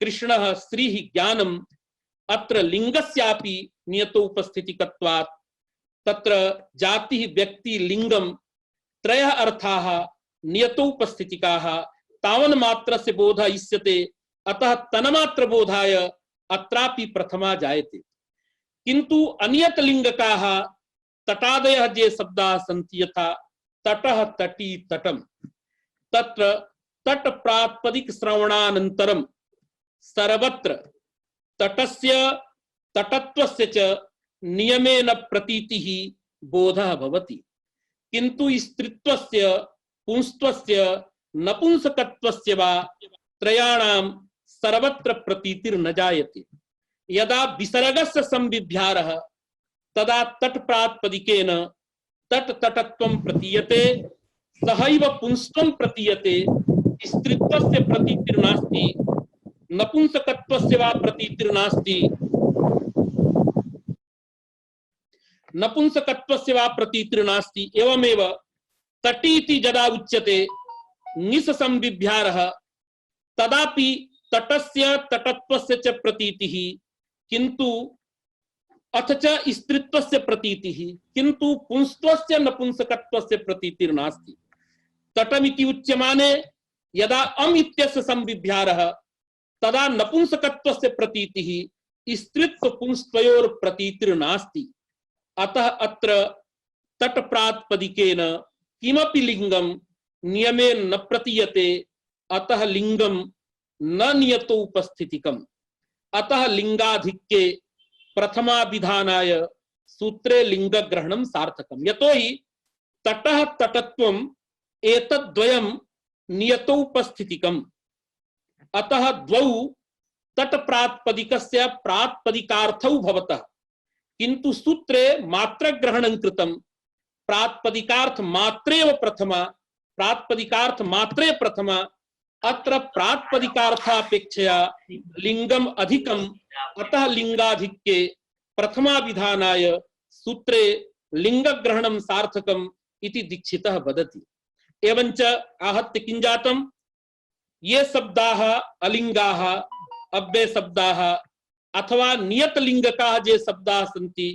कृष्णः श्रीः ज्ञानम् अत्र लिंगस्यापि नियतो उपस्थितिकत्वात् तत्र जातिः व्यक्ति लिंगम त्रयः अर्थाः नियतो उपस्थितिकाः तावन मात्रस्य बोधः इष्यते अतः तन्मात्र बोधाय अत्रापि प्रथमा जायते किंतु अनियतलिंगकाः तटादयः ये शब्दाः सन्ति यथा तटः तटी तटम तत्र तट प्रातिपदिक श्रवणानन्तरं सर्वत्र तटस्य तटत्वस्य च नियमेन प्रतीतिः बोधः भवति किंतु स्त्रीत्वस्य पुंस्त्वस्य नपुंसकत्वस्य वा त्रयाणां सर्वत्र प्रतीतिर्न जायते यदा विसर्गस्य संविभ्यारः तदा तट प्रातिपदिकेन तट तटत्वं प्रतीयते सहैव पुंस्त्वं प्रतीयते स्त्रीत्वस्य प्रतीतिर्नास्ति नपुंसकत्वस्य वा प्रतीतिर्नास्ति नपुंसकत्वस्य वा प्रतीतिर्नास्ति एवमेव तटीति यदा उच्यते निस संविभ्यारः तदापि तटस्य तटत्वस्य च प्रतीतिः किंतु अथ च स्त्रीत्वस्य प्रतीतिः किंतु पुंस्त्वस्य नपुंसकत्वस्य प्रतीतिर्नास्ति तटमिति उच्यमाने यदा अम इत्यस्य संविभ्यारः तदा नपुंसकत्वस्य प्रतीतिः स्त्रीत्व पुंस्त्वयोर प्रतीतिर्नास्ति अतः अत्र तट प्रातिपदिकेन किमपि लिंगम नियमेन न प्रतीयते अतः लिंगम न नियतो उपस्थितिकम् अतः लिंगाधिक्ये प्रथमा विधानाय सूत्रे लिंग ग्रहणं सार्थकम् यतोहि तटः तटत्वम् एतद्द्वयं नियतो उपस्थितिकम् अतः द्वौ तट प्रातिपदिकस्य प्रातिपदिकार्थौ भवतः किंतु सूत्रे मात्र ग्रहणं कृतं प्रातिपदिकार्थ मात्रेव प्रथमा प्रातिपदिकार्थ मात्रे प्रथमा अत्र प्रातिपदिकार्थापेक्षया लिंगम अधिकम अतः लिंगाधिक्ये प्रथमा विधानाय सूत्रे लिंग ग्रहणं सार्थकम इति दीक्षितः वदति एवंच आहत्य किं जातम् ये शब्दाः अलिंगाः अव्यय शब्दाः अथवा नियत लिंगकाः ये शब्दाः सन्ति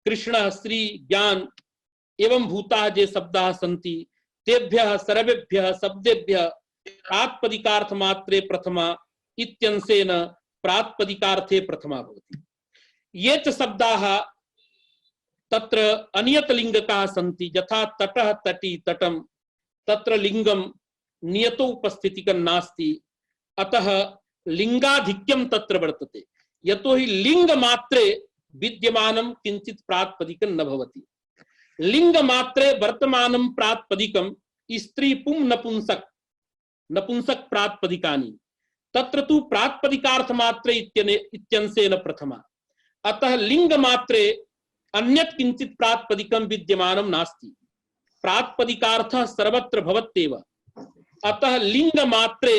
कृष्णः श्री ज्ञान एवं भूताः ये शब्दाः सन्ति तेभ्यः सर्वेभ्यः शब्देभ्यः प्रातिपदिकार्थ मात्रे प्रथमा इत्यंशेन प्रातिपदिकार्थे प्रथमा भवति ये च शब्दाः तत्र अनियत लिंगकाः सन्ति यथा तटः तटी तटम तत्र लिंगम नियतो उपस्थितिकं नास्ति अतः लिंगाधिक्यं तत्र वर्तते यतोहि लिंग मात्रे विद्यमानं किंचित प्रातिपदिकं न भवति लिंग मात्रे वर्तमानं प्रातिपदिकं स्त्री पुं नपुंसक नपुंसक प्रातिपदिकानि तत्र तु प्रातिपदिकार्थ मात्रे इत्यंशेन प्रथमा अतः लिंग मात्रे अन्यत् किंचित प्रातिपदिकं विद्यमानं नास्ति प्रातिपदिकार्थः सर्वत्र भवत्येव अतः लिंग मात्रे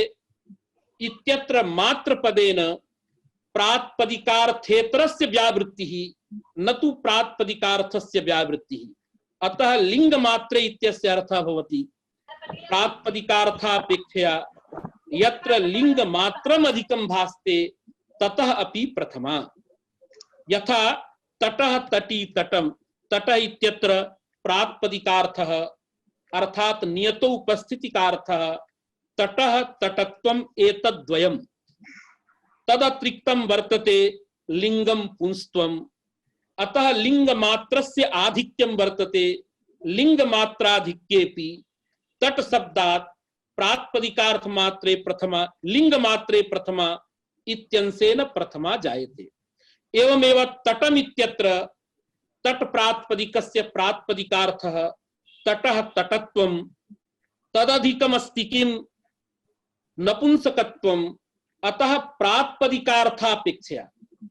इत्यत्र मात्र पदेन प्रातिपदिकार्थेतरस्य व्यावृत्तिः न तु प्रातिपदिकार्थस्य व्यावृत्तिः अतः लिंग मात्रे इत्यस्य अर्थः भवति प्रातिपदिकार्थापेक्षया यत्र लिंग मात्रम अधिकं भासते ततः अपि प्रथमा यथा तटः तटी तटम तटः इत्यत्र प्रातिपदिकार्थः अर्थात नियतो उपस्थितिकार्थः तटः तटत्वम् एतद्द्वयम् तदतिरिक्तं वर्तते लिंगम पुंस्त्वम् अतः लिंग मात्रस्य आधिक्यं वर्तते लिंग मात्राधिक्येपि तट शब्दात् प्रातिपदिकार्थ मात्रे प्रथमा लिंग मात्रे प्रथमा इत्यंशेन प्रथमा जायते एवमेव तटम इत्यत्र तट प्रातिपदिकस्य प्रातिपदिकार्थः तटः तटत्वं तदधिकमस्ति किं नपुंसकत्वम् अतः प्रातिपदिकार्थापेक्षया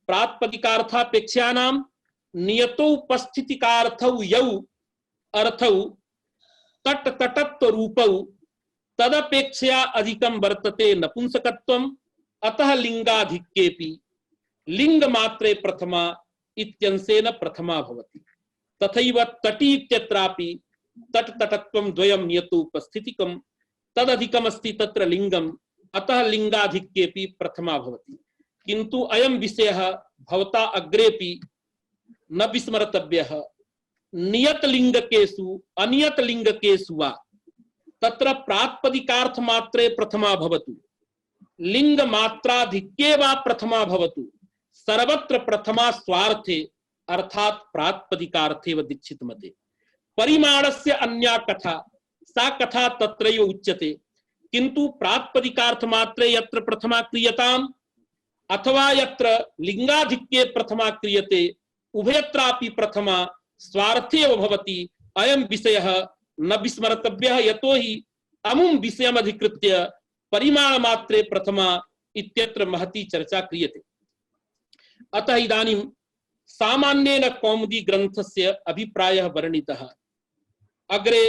प्रातिपदिकार्थापेक्षानां नियतोपस्थितिकार्थौ यौ अर्थौ तट तटत्व रूपौ तदपेक्षया अधिकं वर्तते नपुंसकत्वम्, अतः लिंगाधिक्येपि लिंग मात्रे प्रथमा इत्यंशेन प्रथमा भवति। तथैव तटी इत्यत्रापि तट तटत्वं द्वयं नियतोपस्थितिकं तदधिकम् अस्ति तत्र लिंगम्, अतः लिंगाधिक्येपि प्रथमा भवति। किंतु अयं विषयः भवता अग्रेपि न विस्मर्तव्यः। नियत लिंगकेषु अनियत लिंगकेषु वा तत्र प्रातिपदिकार्थ मात्रे प्रथमा भवतु, लिंग मात्राधिक्ये वा प्रथमा भवतु, सर्वत्र प्रथमा स्वार्थे अर्थात प्रातिपदिकार्थे व दीक्षित मते। परिमाणस्य अन्या कथा सा कथा तत्रैव उच्यते, किंतु प्रातिपदिकार्थ मात्रे यत्र प्रथमा क्रियताम् अथवा यत्र लिंगाधिक्ये प्रथमा क्रियते उभयत्रापि प्रथमा स्वार्थे एव भवति। अयं विषयः न विस्मर्तव्यः, यतो हि अमुं विषयम् अधिकृत्य परिमाण मात्रे प्रथमा इत्यत्र महती चर्चा क्रियते। अतः इदानीं सामान्येन कौमुदी ग्रन्थस्य अभिप्रायः वर्णितः। अग्रे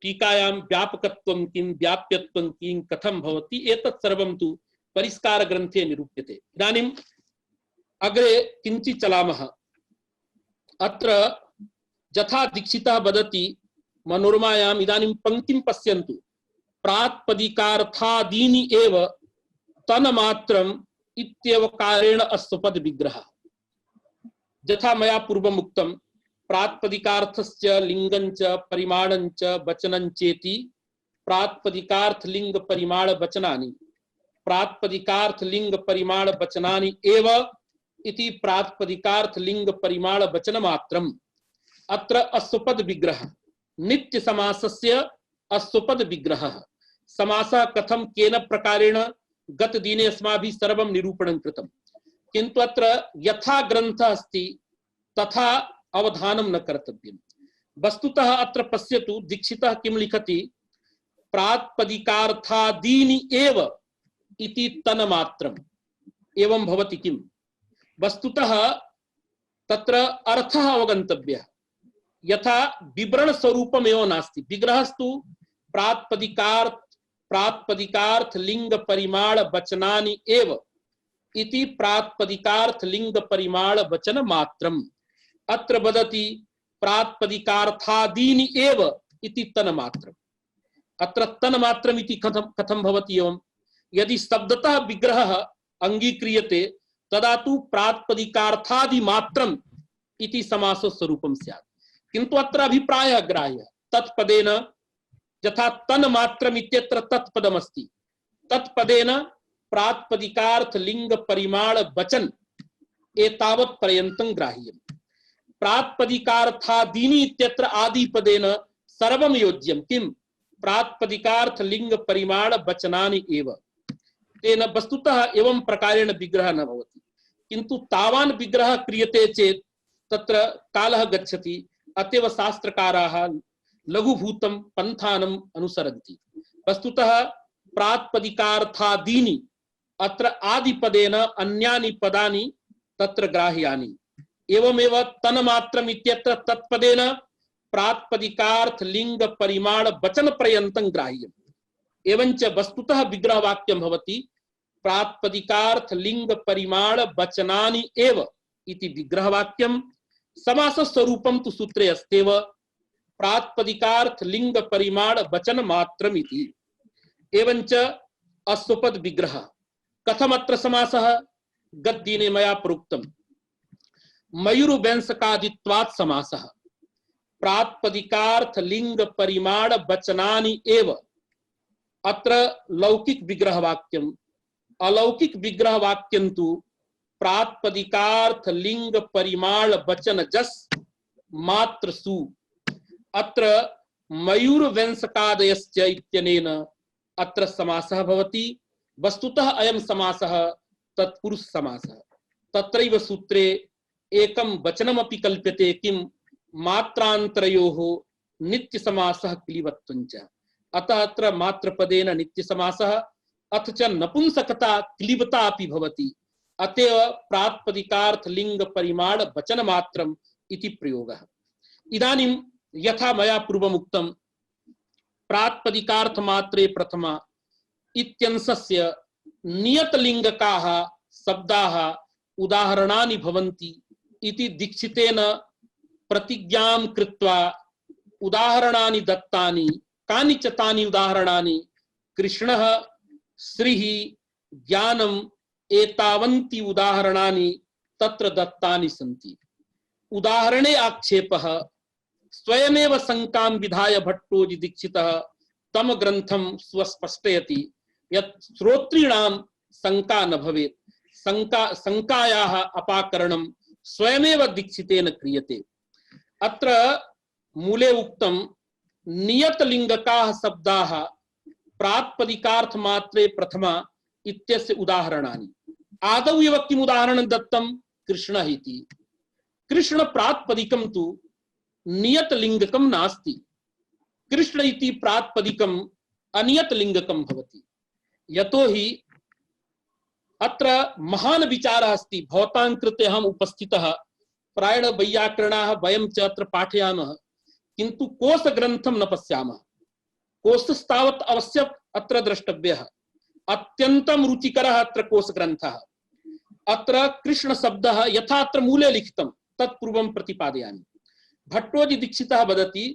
टीकायां व्यापकत्वं किं व्याप्यत्वं किं कथं भवति एतत् सर्वं तु परिष्कार ग्रन्थे निरूप्यते। इदानीम् अग्रे किञ्चित् चलामः। अत्र यथा दीक्षितः वदति मनोरमायाम्, इदानीं पंक्तिं पश्यन्तु। प्रातिपदिकार्थादीनि एव तन्मात्रम् इत्यवकारेण अस्वपद विग्रहः। यथा मया पूर्वम् उक्तं, प्रातिपदिकार्थस्य लिंगञ्च परिमाणञ्च वचनञ्चेति प्रातिपदिकार्थ लिंग परिमाण वचनानि, प्रातिपदिकार्थ लिंग परिमाण वचनानि एव इति प्रातिपदिकार्थ लिंग परिमाण वचन मात्रम्। अत्र अस्वपद विग्रह नित्य समासस्य अस्वपद विग्रहः। समासः कथं केन प्रकारेण गत दिने अस्माभिः सर्वं निरूपणं कृतं, किन्तु अत्र यथा ग्रन्थः अस्ति तथा अवधानं न कर्तव्यम्। वस्तुतः अत्र पश्यतु दीक्षितः किं लिखति, प्रातिपदिकार्थादीनि एव इति तन्मात्रम्। एवं भवति किम्? वस्तुतः तत्र अर्थः अवगन्तव्यः। यथा विवरण स्वरूपमेव नास्ति, विग्रहस्तु प्रातिपदिकार्थ लिंग परिमाण वचनानि एव इति प्रातिपदिकार्थ लिंग परिमाण वचन मात्रम्। अत्र वदति प्रातिपदिकार्थादीनि एव इति तन्मात्रम्। अत्र तन्मात्रम् इति कथं भवति? एवं यदि शब्दतः विग्रहः अंगीक्रियते तदा तु प्रातिपदिकार्थादि मात्रम् इति समासो स्वरूपं स्यात्, किन्तु अत्र अभिप्रायः ग्राह्यः। तत्पदेन यथा तन्मात्रम् इत्यत्र तत्पदमस्ति, तत्पदेन प्रातिपदिकार्थ लिंग परिमाण वचन एतावत् पर्यन्तं ग्राह्यम्। प्रातिपदिकार्थादीनि इत्यत्र आदिपदेन सर्वं योज्यं। किं? प्रातिपदिकार्थ लिंग परिमाण वचनानि एव। तेन वस्तुतः एवं प्रकारेण विग्रहः न भवति, किन्तु तावान् विग्रहः क्रियते चेत् तत्र कालः गच्छति। अतएव शास्त्रकाराः लघुभूतं पन्थानम् अनुसरन्ति। वस्तुतः प्रातिपदिकार्थादीनि अत्र आदिपदेन अन्यानि पदानि तत्र ग्राह्यानि। एवमेव तन्मात्रम् इत्यत्र तत्पदेन प्रातिपदिकार्थ लिंग परिमाण वचन पर्यन्तं ग्राह्यम्। एवंच वस्तुतः विग्रहवाक्यं भवति प्रातिपदिकार्थ लिंग परिमाण वचनानि एव इति विग्रहवाक्यं। समासस्वरूपं तु सूत्रे अस्त्येव प्रातिपदिकार्थ लिंग परिमाण वचन मात्रमिति। एवंच अस्वपद विग्रह कथमत्र समासः? गद्दिने मया प्रोक्तम्। मयूरवंशकादित्वात् समासः। प्रातिपदिकार्थ लिंग परिमाण वचनानि एव। अत्र लौकिक विग्रहवाक्यम्, अलौकिक विग्रहवाक्यं तु प्रातिपदिकार्थ लिंग परिमाण वचन जस् मात्र सु। अत्र मयूरवंशकादयश्च इत्यनेन अत्र समासः भवति। वस्तुतः अयं समासः तत्पुरुष समासः। तत्रैव सूत्रे एकं वचनमपि कल्प्यते। किं? मात्रान्तरयोः नित्य समासः क्लीबत्वञ्च। अतः अत्र मात्रपदेन नित्य समासः, अथ च नपुंसकता क्लीबता अपि भवति। अतएव प्रातिपदिकार्थ लिंग परिमाण वचन मात्रम इति प्रयोगः। इदानीं यथा मया पूर्वमुक्तं प्रातिपदिकार्थ मात्रे प्रथमा इत्यंशस्य नियतलिंगकाः शब्दाः उदाहरणानि भवन्ति इति दीक्षितेन प्रतिज्ञां कृत्वा उदाहरणानि दत्तानि। कानि च तानि उदाहरणानि? कृष्णः, श्रीः, ज्ञानम् एतावन्ति उदाहरणानि तत्र दत्तानि सन्ति। उदाहरणे आक्षेपः स्वयमेव शंकां विधाय भट्टोजि दीक्षितः तम ग्रंथं स्वस्पष्टयति यत् श्रोतॄणां शंका न भवेत्। शंकायाः अपाकरणं स्वयमेव दीक्षितेन क्रियते। अत्र मूले उक्तं नियतलिंगकाः शब्दाः प्रातिपदिकार्थ मात्रे प्रथमा इत्यस्य उदाहरणानि। आदौ एव किम् उदाहरणं दत्तं? कृष्णः इति। कृष्ण प्रातिपदिकं तु नियतलिंगकं नास्ति। कृष्ण इति प्रातिपदिकं अनियतलिंगकं भवति। यतो हि अत्र महान् विचारः अस्ति। भवतां कृते अहम् उपस्थितः, प्रायेण वैयाकरणाः वयं च अत्र पाठयामः, किन्तु कोशग्रन्थं न पश्यामः। कोशस्तावत् अवश्य अत्र द्रष्टव्यः। अत्यन्तं रुचिकरः अत्र कोशग्रन्थः। अत्र कृष्ण शब्दः यथा अत्र मूले लिखितं तत्पूर्वं प्रतिपादयामि। भट्टोजि दीक्षितः वदति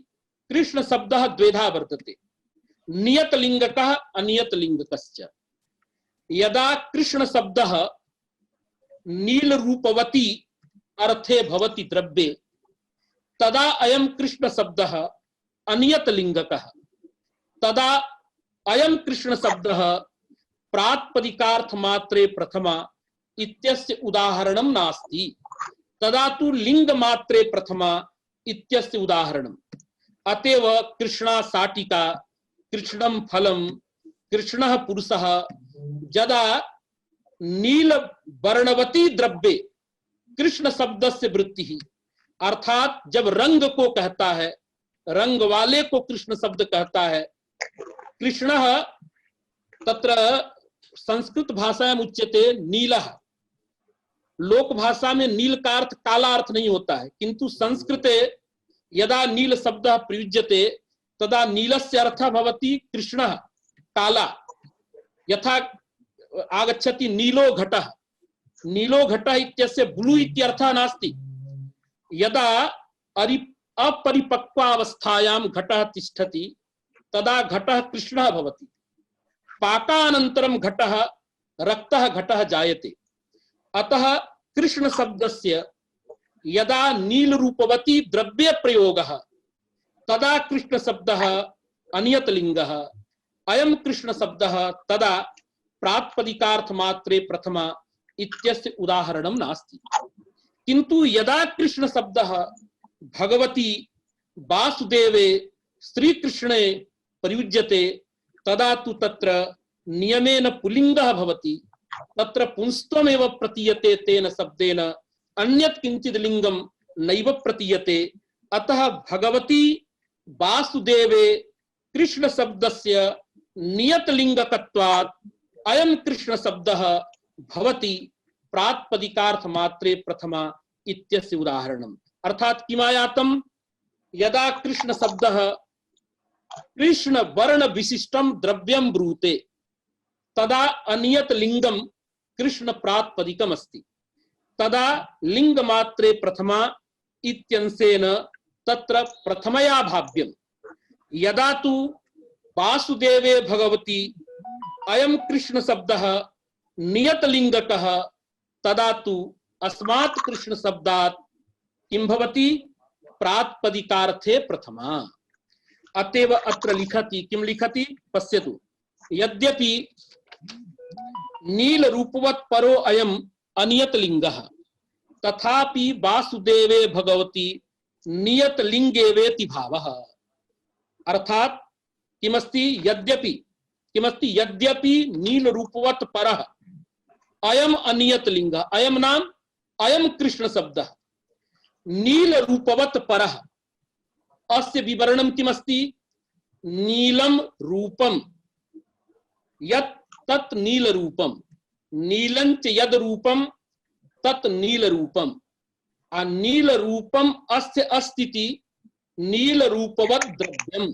कृष्ण शब्दः द्वेधा वर्तते, नियतलिंगकः अनियतलिंगकश्च। यदा कृष्ण शब्दः नील रूपवती अर्थे भवति द्रव्ये, तदा अयं कृष्ण शब्दः अनियतलिंगकः। तदा अयं कृष्ण शब्दः प्रातिपदिकार्थ मात्रे प्रथमा इत्यस्य उदाहरणं नास्ति। तदा तु लिंग मात्रे प्रथमा इत्यस्य उदाहरणम्। अतएव कृष्णा शाटिका, कृष्णं फलं, कृष्णः पुरुषः यदा नील वर्णवती द्रव्ये कृष्ण शब्दस्य वृत्तिः, अर्थात जब रंग को कहता है, रंग वाले को कृष्ण शब्द कहता है। कृष्णः तत्र संस्कृत भाषायाम् उच्यते नीलः। लोक भाषा में नील का अर्थ काला अर्थ नहीं होता है, किंतु संस्कृते यदा नील शब्दः प्रयुज्यते तदा नीलस्य अर्थः भवति कृष्णः, काला। यथा आगच्छति नीलो घटः। नीलो घटः इत्यस्य ब्लू इत्यर्थः नास्ति। यदा अपरिपक्वावस्थायां घटः तिष्ठति तदा घटः कृष्णः भवति। पाकानन्तरं घटः रक्तः घटः जायते। अतः कृष्ण शब्दस्य यदा नील रूपवती द्रव्य प्रयोगः तदा कृष्ण शब्दः अनियतलिंगः। अयं कृष्ण शब्दः तदा प्रातिपदिकार्थ मात्रे प्रथमा इत्यस्य उदाहरणं नास्ति। किंतु यदा कृष्ण शब्दः भगवती वासुदेवे श्रीकृष्णे प्रयुज्यते तदा तु तत्र नियमेन पुल्लिंगः भवति। तत्र पुंस्त्वमेव प्रतीयते तेन शब्देन, अन्यत् किंचित् लिंगं नैव प्रतीयते। अतः भगवती वासुदेवे कृष्ण शब्दस्य नियतलिंगकत्वात् अयं कृष्ण शब्दः भवति प्रातिपदिकार्थ मात्रे प्रथमा इत्यस्य उदाहरणम्। अर्थात किमायातम्? यदा कृष्ण शब्दः कृष्ण वर्ण विशिष्टं द्रव्यं ब्रूते तदा अनियत लिंगम कृष्ण प्रातिपदिकम् अस्ति। तदा लिंग मात्रे प्रथमा इत्यंशेन तत्र प्रथमया भाव्यम्। यदा तु वासुदेवे भगवती अयं कृष्ण शब्दः नियतलिंगकः तदा तु अस्मात् कृष्ण शब्दात् किं भवति? प्रातिपदिकार्थे प्रथमा। अतएव अत्र लिखति, किं लिखति? पश्यतु। यद्यपि नील रूपवत् परो अयम् अनियतलिंगः तथापि वासुदेवे भगवती नियतलिंगेवेति भावः। अर्थात किमस्ति? यद्यपि किमस्ति? यद्यपि नील रूपवत् परः अयम् अनियतलिंगः। अयम् नाम अयम् कृष्ण शब्दः नील रूपवत् परः। अस्य विवरणं किमस्ति? नीलम रूपम यत् तत् नील रूपम। नीलंच यद रूपम तत् नील रूपम। आ नील रूपम अस्य अस्तिति नील रूपवत् द्रव्यम।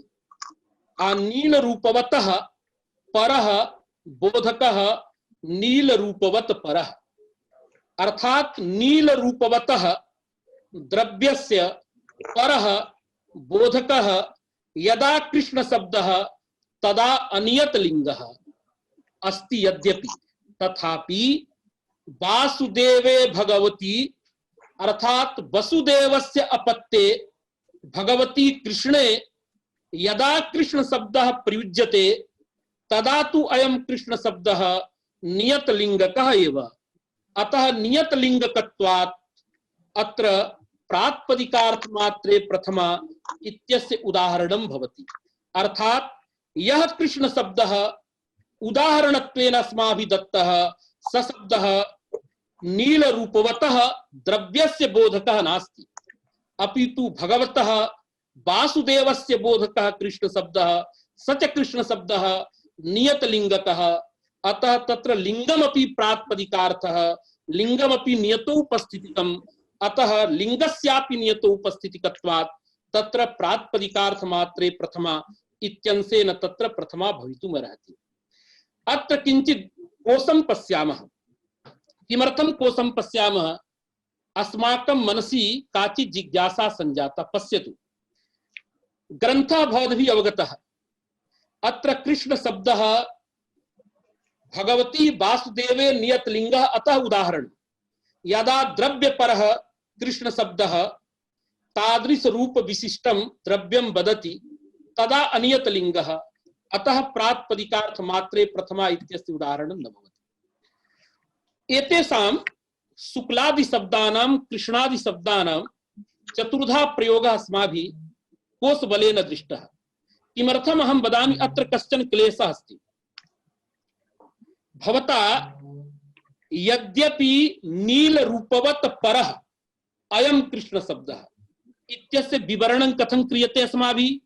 आ नील रूपवतः परः बोधकः नील रूपवत् परः। अर्थात नील रूपवतः द्रव्यस्य परः बोधकः यदा कृष्ण शब्दः तदा अनियत लिंगः अस्ति यद्यपि तथापि वासुदेवे भगवती अर्थात वसुदेवस्य अपत्ये भगवती कृष्णे यदा कृष्ण शब्दः प्रयुज्यते तदा तु अयं कृष्ण शब्दः नियत लिंगकः एव। अतः नियत लिंगकत्वात् अत्र प्रातिपदिकार्थ मात्रे प्रथमा इत्यस्य उदाहरणं भवति। अर्थात यह कृष्ण शब्दः उदाहरणत्वेन अस्माभिः दत्तः स शब्दः नील रूपवतः द्रव्यस्य बोधकः नास्ति, अपितु भगवतः वासुदेवस्य बोधकः कृष्ण शब्दः स च कृष्ण शब्दः नियत लिंगकः। अतः तत्र लिंगमपि प्रातिपदिकार्थः लिंगमपि नियतोपस्थितिकम्। अतः लिंगस्यापि नियतोपस्थितिकत्वात् तत्र प्रातिपदिकार्थ मात्रे प्रथमा इत्यंशेन तत्र प्रथमा भवितुमर्हति। अत्र किंचित् कोशं पश्यामः। किमर्थं कोशं पश्यामः? अस्माकं मनसि काचित् जिज्ञासा संजाता। पश्यतु, ग्रन्थः भवद्भिः अवगतः। अत्र कृष्ण शब्दः भगवती वासुदेवे नियत लिंगः। अतः उदाहरण यदा द्रव्य परः कृष्ण शब्दः तादृश रूप विशिष्टं द्रव्यं वदति तदा अनियत लिंगः। अतः प्रातिपदिकार्थ मात्रे प्रथमा इत्यस्य उदाहरणं न भवति। एतेषां शुक्लादि शब्दानां कृष्णादि शब्दानां चतुर्धा प्रयोगः अस्माभिः कोशबलेन दृष्टः। किमर्थम् अहं वदामि? अत्र कश्चन क्लेशः अस्ति। भवता यद्यपि नील रूपवत् परः अयं कृष्ण शब्दः इत्यस्य विवरणं कथं क्रियते अस्माभिः?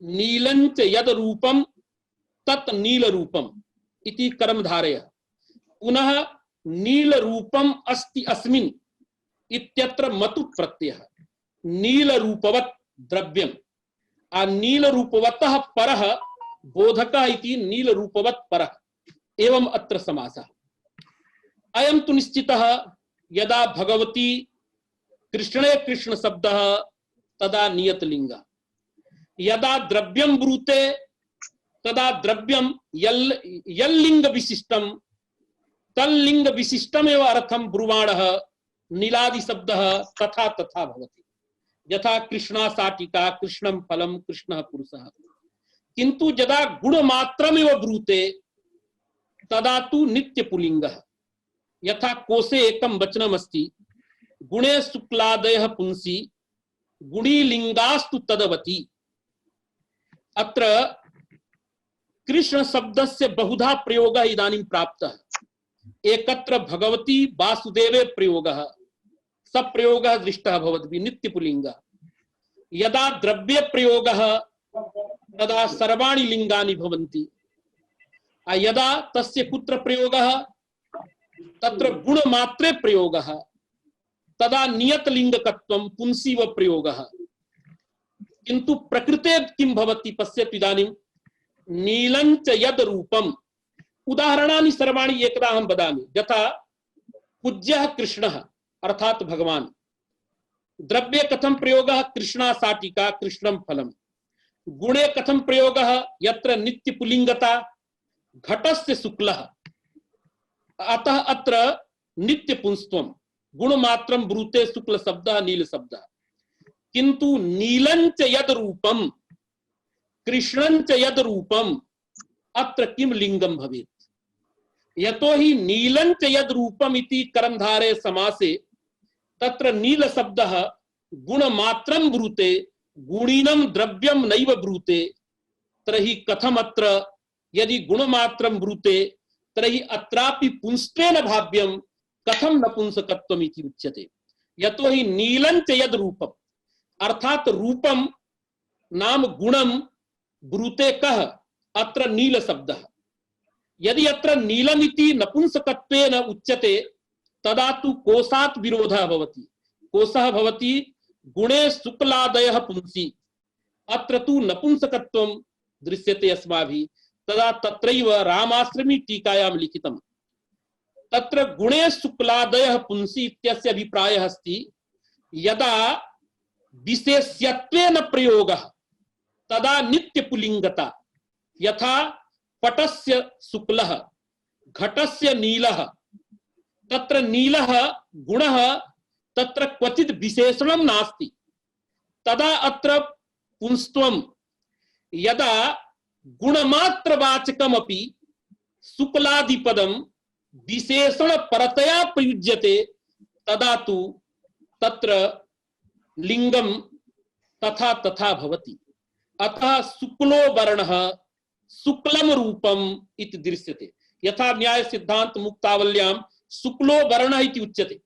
नीलञ्च यद रूपं तत् नील रूपम् इति कर्मधारयः। पुनः नील रूपम् अस्ति अस्मिन् इत्यत्र मतु प्रत्ययः। नील रूपवत् द्रव्यम् आ नील रूपवतः परः बोधकः इति नील रूपवत् परः। एवं अत्र समासः। अयं तु निश्चितः यदा भगवती कृष्णे कृष्ण शब्दः तदा नियत लिंगः। यदा द्रव्यं ब्रूते तदा द्रव्यं यल्लिंग विशिष्टं तल्लिंग विशिष्टमेव अर्थं ब्रुवाणः नीलादि शब्दः तथा तथा भवति। यथा कृष्णा साटिका कृष्णं फलं कृष्णः पुरुषः। किंतु यदा गुणमात्रमेव ब्रूते तदा तु नित्य पुल्लिंगः। यथा कोशे एकं वचनमस्ति गुणे शुक्लादयः पुंसि गुणी लिंगास्तु तदवति। अत्र कृष्ण शब्दस्य बहुधा प्रयोगः इदानीं प्राप्तः। एकत्र भगवती वासुदेवे प्रयोगः स प्रयोगः दृष्टः भवद्भिः नित्य पुल्लिंगः। यदा द्रव्ये प्रयोगः तदा सर्वाणि लिंगानि भवन्ति। यदा तस्य कुत्र प्रयोगः तत्र गुणमात्रे प्रयोगः तदा नियत लिंगकत्वं पुंसीव प्रयोगः। किंतु प्रकृते किं भवति पश्यतु। इदानीं नीलञ्च यद रूपम् उदाहरणानि सर्वाणि एकदा अहं वदामि। यथा पूज्यः कृष्णः अर्थात भगवान्। द्रव्ये कथं प्रयोगः? कृष्णा साटिका कृष्णं फलम्। गुणे कथं प्रयोगः? यत्र नित्य पुल्लिंगता घटस्य शुक्लः। अतः अत्र नित्य पुंस्त्वं गुणमात्रं ब्रूते शुक्ल शब्दः नील शब्दः। किंतु नीलञ्च यद रूपम् कृष्णञ्च यद रूपम् अत्र किं लिंगं भवेत्? यतो हि नीलञ्च यद रूपम् इति कर्मधारय समासे तत्र नील शब्दः गुणमात्रं ब्रूते गुणीनं द्रव्यं नैव ब्रूते। तर्हि कथम् अत्र यदि गुणमात्रं ब्रूते तर्हि अत्रापि पुंस्त्वेन भाव्यं कथं नपुंसकत्वम् इति उच्यते। यतो हि नीलञ्च यद रूपम् अर्थात रूपम नाम गुणम ब्रूते कः? अत्र नील शब्दः। यदि अत्र नीलमिति नपुंसकत्वेन उच्यते तदा तु कोशात् विरोधः भवति। कोशः भवति गुणे शुक्लादयः पुंसि, अत्र तु नपुंसकत्वं दृश्यते अस्माभिः। तदा तत्रैव रामाश्रमी टीकायां लिखितम्। तत्र गुणे शुक्लादयः पुंसि इत्यस्य अभिप्रायः अस्ति यदा विशेष्यत्वेन प्रयोगः तदा नित्य पुलिंगता। यथा पटस्य शुक्लः घटस्य नीलः, तत्र नीलः गुणः तत्र क्वचित् विशेषणं नास्ति। तदा अत्र पुंस्त्वं यदा गुणमात्रवाचकमपि शुक्लादिपदं विशेषण परतया प्रयुज्यते तदा तु तत्र लिंगम तथा तथा भवति। अतः शुक्लो वर्णः शुक्लम रूपम इति दृश्यते। यथा न्याय सिद्धांत मुक्तावल्यां शुक्लो वर्णः इति उच्यते।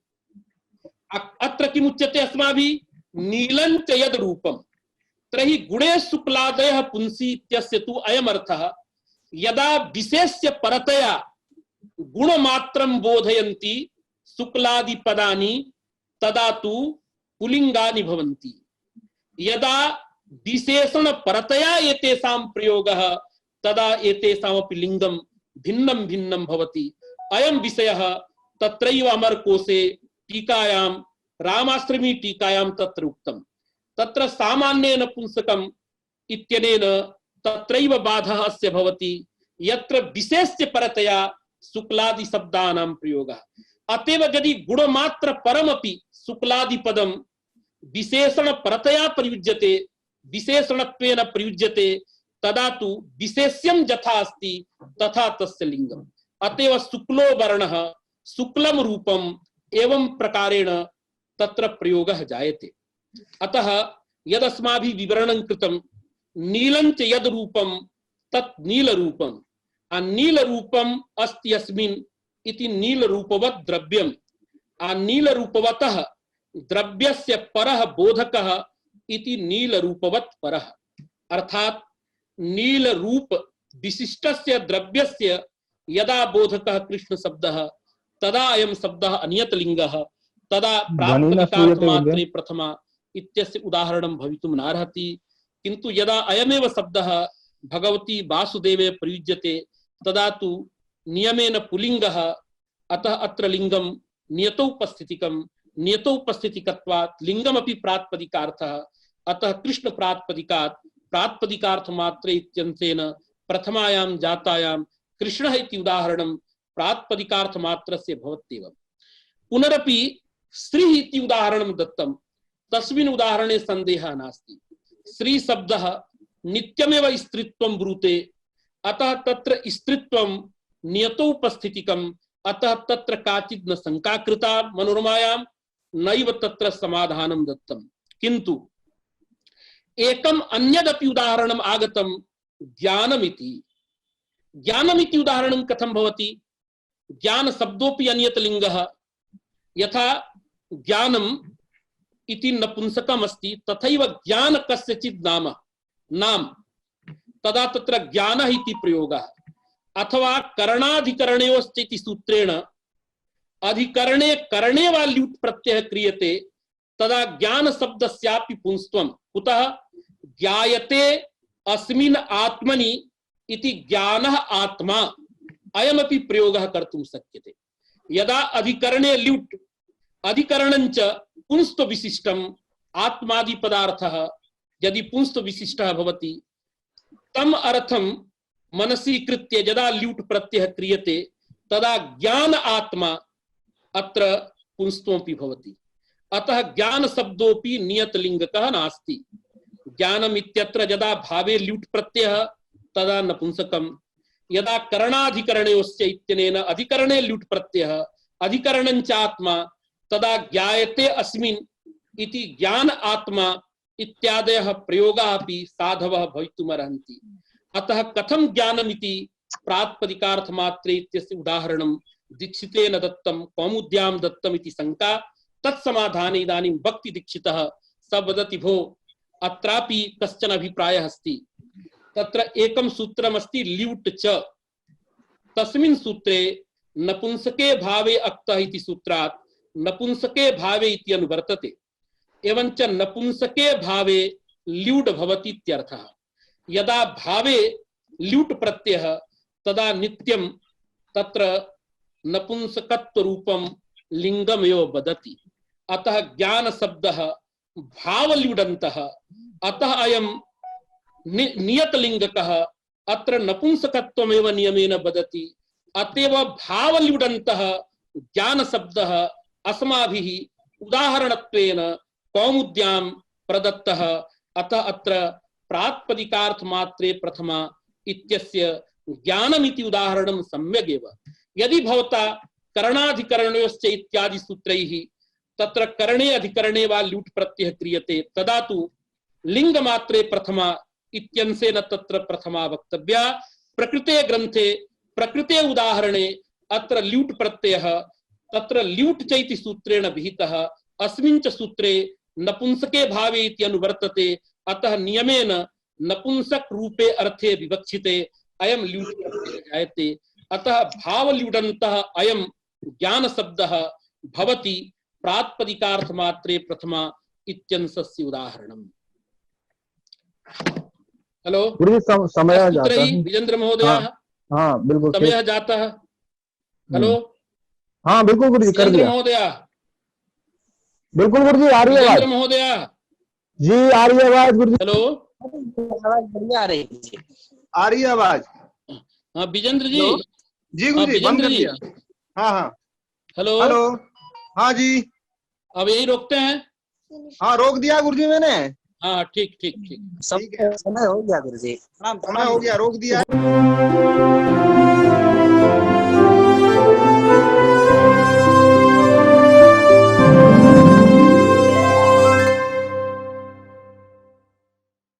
अत्र किम् उच्यते अस्माभिः नीलं च यद् रूपम्। तर्हि गुणे शुक्लादयः पुंसि इत्यस्य तु अयम् अर्थः यदा विशेष्य परतया गुणमात्रं बोधयन्ति शुक्लादि पदानि तदा तु पुलिंगानि भवन्ति। यदा विशेषण परतया एतेषां प्रयोगः तदा एतेषामपि लिंगं भिन्नं भिन्नं भवति। अयं विषयः तत्रैव अमरकोशे टीकायां रामाश्रमी टीकायां तत्र उक्तम्। तत्र सामान्येन पुंसकम् इत्यनेन तत्रैव बाधः अस्य भवति यत्र विशेष्य परतया शुक्लादि शब्दानां प्रयोगः। अतएव यदि गुणमात्र परमपि शुक्लादि पदं विशेषण परतया प्रयुज्यते विशेषणत्वेन प्रयुज्यते तदा तु विशेष्यं यथा अस्ति तथा तस्य लिंगम्। अतएव शुक्लो वर्णः शुक्लम रूपम एवं प्रकारेण तत्र प्रयोगः जायते। अतः यदस्माभिः विवरणं कृतं नीलं च यद् रूपं तत् नीलरूपम्। नीलरूपम् अस्ति अस्मिन् इति नीलरूपवत् द्रव्यम्। नीलरूपवतः द्रव्यस्य परः बोधकः इति नीलरूपवत् परः। अर्थात् नीलरूप विशिष्टस्य द्रव्यस्य यदा बोधकः कृष्ण शब्दः तदा अयं शब्दः अनियतलिङ्गः तदा प्राप्तविकार्थमात्रे प्रथमा इत्यस्य उदाहरणं भवितुं नार्हति। किन्तु यदा अयमेव शब्दः भगवती वासुदेवे प्रयुज्यते तदा तु नियमेन पुलिंगः। अतः अत्र लिंगं नियतोपस्थितिकं नियतोपस्थितिकत्वात् लिंगमपि प्रातिपदिकार्थः। अतः कृष्ण प्रातिपदिकात् प्रातिपदिकार्थमात्रे इत्यन्तेन प्रथमायां जातायां कृष्णः इति उदाहरणं प्रातिपदिकार्थमात्रस्य भवत्येव। पुनरपि श्रीः इति उदाहरणं दत्तं। तस्मिन् उदाहरणे सन्देहः नास्ति। श्री शब्दः नित्यमेव स्त्रीत्वं ब्रूते। अतः तत्र स्त्रीत्वं नियतोपस्थितिकम्। अतः तत्र काचित् न शंका कृता मनोरमायां नैव तत्र समाधानं दत्तं। किन्तु एकम् अन्यदपि उदाहरणम् आगतं ज्ञानमिति। ज्ञानमिति उदाहरणं कथं भवति? ज्ञान शब्दोपि अन्यतलिङ्गः। यथा ज्ञानम् इति नपुंसकम् अस्ति तथैव ज्ञान कस्यचित् नाम तदा तत्र ज्ञानः इति प्रयोगः। अथवा करणाधिकरणयोश्च इति सूत्रेण अधिकरणे करणे वा ल्युट् प्रत्ययः क्रियते तदा ज्ञान शब्दस्यापि पुंस्त्वं। कुतः? ज्ञायते अस्मिन् आत्मनि इति ज्ञानः आत्मा। अयमपि प्रयोगः कर्तुं शक्यते। यदा अधिकरणे ल्युट् अधिकरणञ्च पुंस्त्व विशिष्टम् आत्मादि पदार्थः यदि पुंस्त्व विशिष्टः भवति तम अर्थं मनसि कृत्य यदा ल्युट् प्रत्ययः क्रियते तदा ज्ञान आत्मा अत्र पुंस्त्वमपि भवति। अतः ज्ञान शब्दोपि नियतलिङ्गकः नास्ति। ज्ञानम् इत्यत्र यदा भावे ल्युट् प्रत्ययः तदा नपुंसकम्। यदा करणाधिकरणयोश्च इत्यनेन अधिकरणे ल्युट् प्रत्ययः अधिकरणञ्च आत्मा तदा ज्ञायते अस्मिन् इति ज्ञान आत्मा इत्यादयः प्रयोगाः अपि साधवः भवितुमर्हन्ति। अतः कथं ज्ञानमिति प्रातिपदिकार्थमात्रे इत्यस्य उदाहरणं दीक्षितेन दत्तं कौमुद्यां दत्तम् इति शङ्का। तत्समाधाने इदानीं भक्तिदीक्षितः स वदति भो अत्रापि कश्चन अभिप्रायः अस्ति। तत्र एकं सूत्रमस्ति ल्युट् च। तस्मिन् सूत्रे नपुंसके भावे अक्तः इति सूत्रात् नपुंसके भावे इति अनुवर्तते। एवंच नपुंसके भावे ल्यूढ भवति इत्यर्थः। यदा भावे ल्यूट् प्रत्ययः तदा नित्यं तत्र नपुंसकत्व रूपं लिंगमेव वदति। अतः ज्ञान शब्दः भावल्यूढन्तः, अतः अयं नियतलिंगकः अत्र नपुंसकत्वमेव नियमेन वदति। अतएव भावल्यूढन्तः ज्ञान शब्दः अस्माभिः उदाहरणत्वेन कौमुद्यां प्रदत्तः। अतः अत्र प्रातिपदिकार्थ मात्रे प्रथमा इत्यस्य ज्ञानमिति उदाहरणं सम्यगेव। यदि भवता करणाधिकरणयोश्च इत्यादि सूत्रैः तत्र करणे अधिकरणे वा ल्यूट् प्रत्ययः क्रियते तदा तु लिंग मात्रे प्रथमा इत्यंशेन तत्र प्रथमा वक्तव्या। प्रकृते ग्रन्थे प्रकृते उदाहरणे अत्र ल्यूट् प्रत्ययः तत्र ल्यूट् च इति सूत्रेण विहितः। अस्मिन् च सूत्रे नपुंसके भावे इति अनुवर्तते। अतः नियमेन नपुंसक रूपे अर्थे विवक्षिते अयं ल्यूट् प्रत्ययः जायते। अतः भावल्यूढन्तः अयं ज्ञान शब्दः भवति प्रातिपदिकार्थ मात्रे प्रथमा इत्यंशस्य उदाहरणम्। हेलो समय जाता है विजेंद्र महोदय। हाँ बिल्कुल समय जाता है। हेलो हाँ बिल्कुल गुरु जी कर दिया महोदय। बिल्कुल गुरु जी आ रही है आवाज महोदय जी, आ रही है आवाज गुरु जी। हेलो आवाज बढ़िया आ रही है, आ रही है आवाज। हाँ विजेंद्र जी। जी गुरु जी बंद कर दिया। हाँ हाँ हेलो हेलो हाँ जी अब यही रोकते हैं। हाँ रोक दिया गुरु जी मैंने। हाँ ठीक ठीक ठीक समय हो गया गुरु जी, समय हो गया, रोक दिया।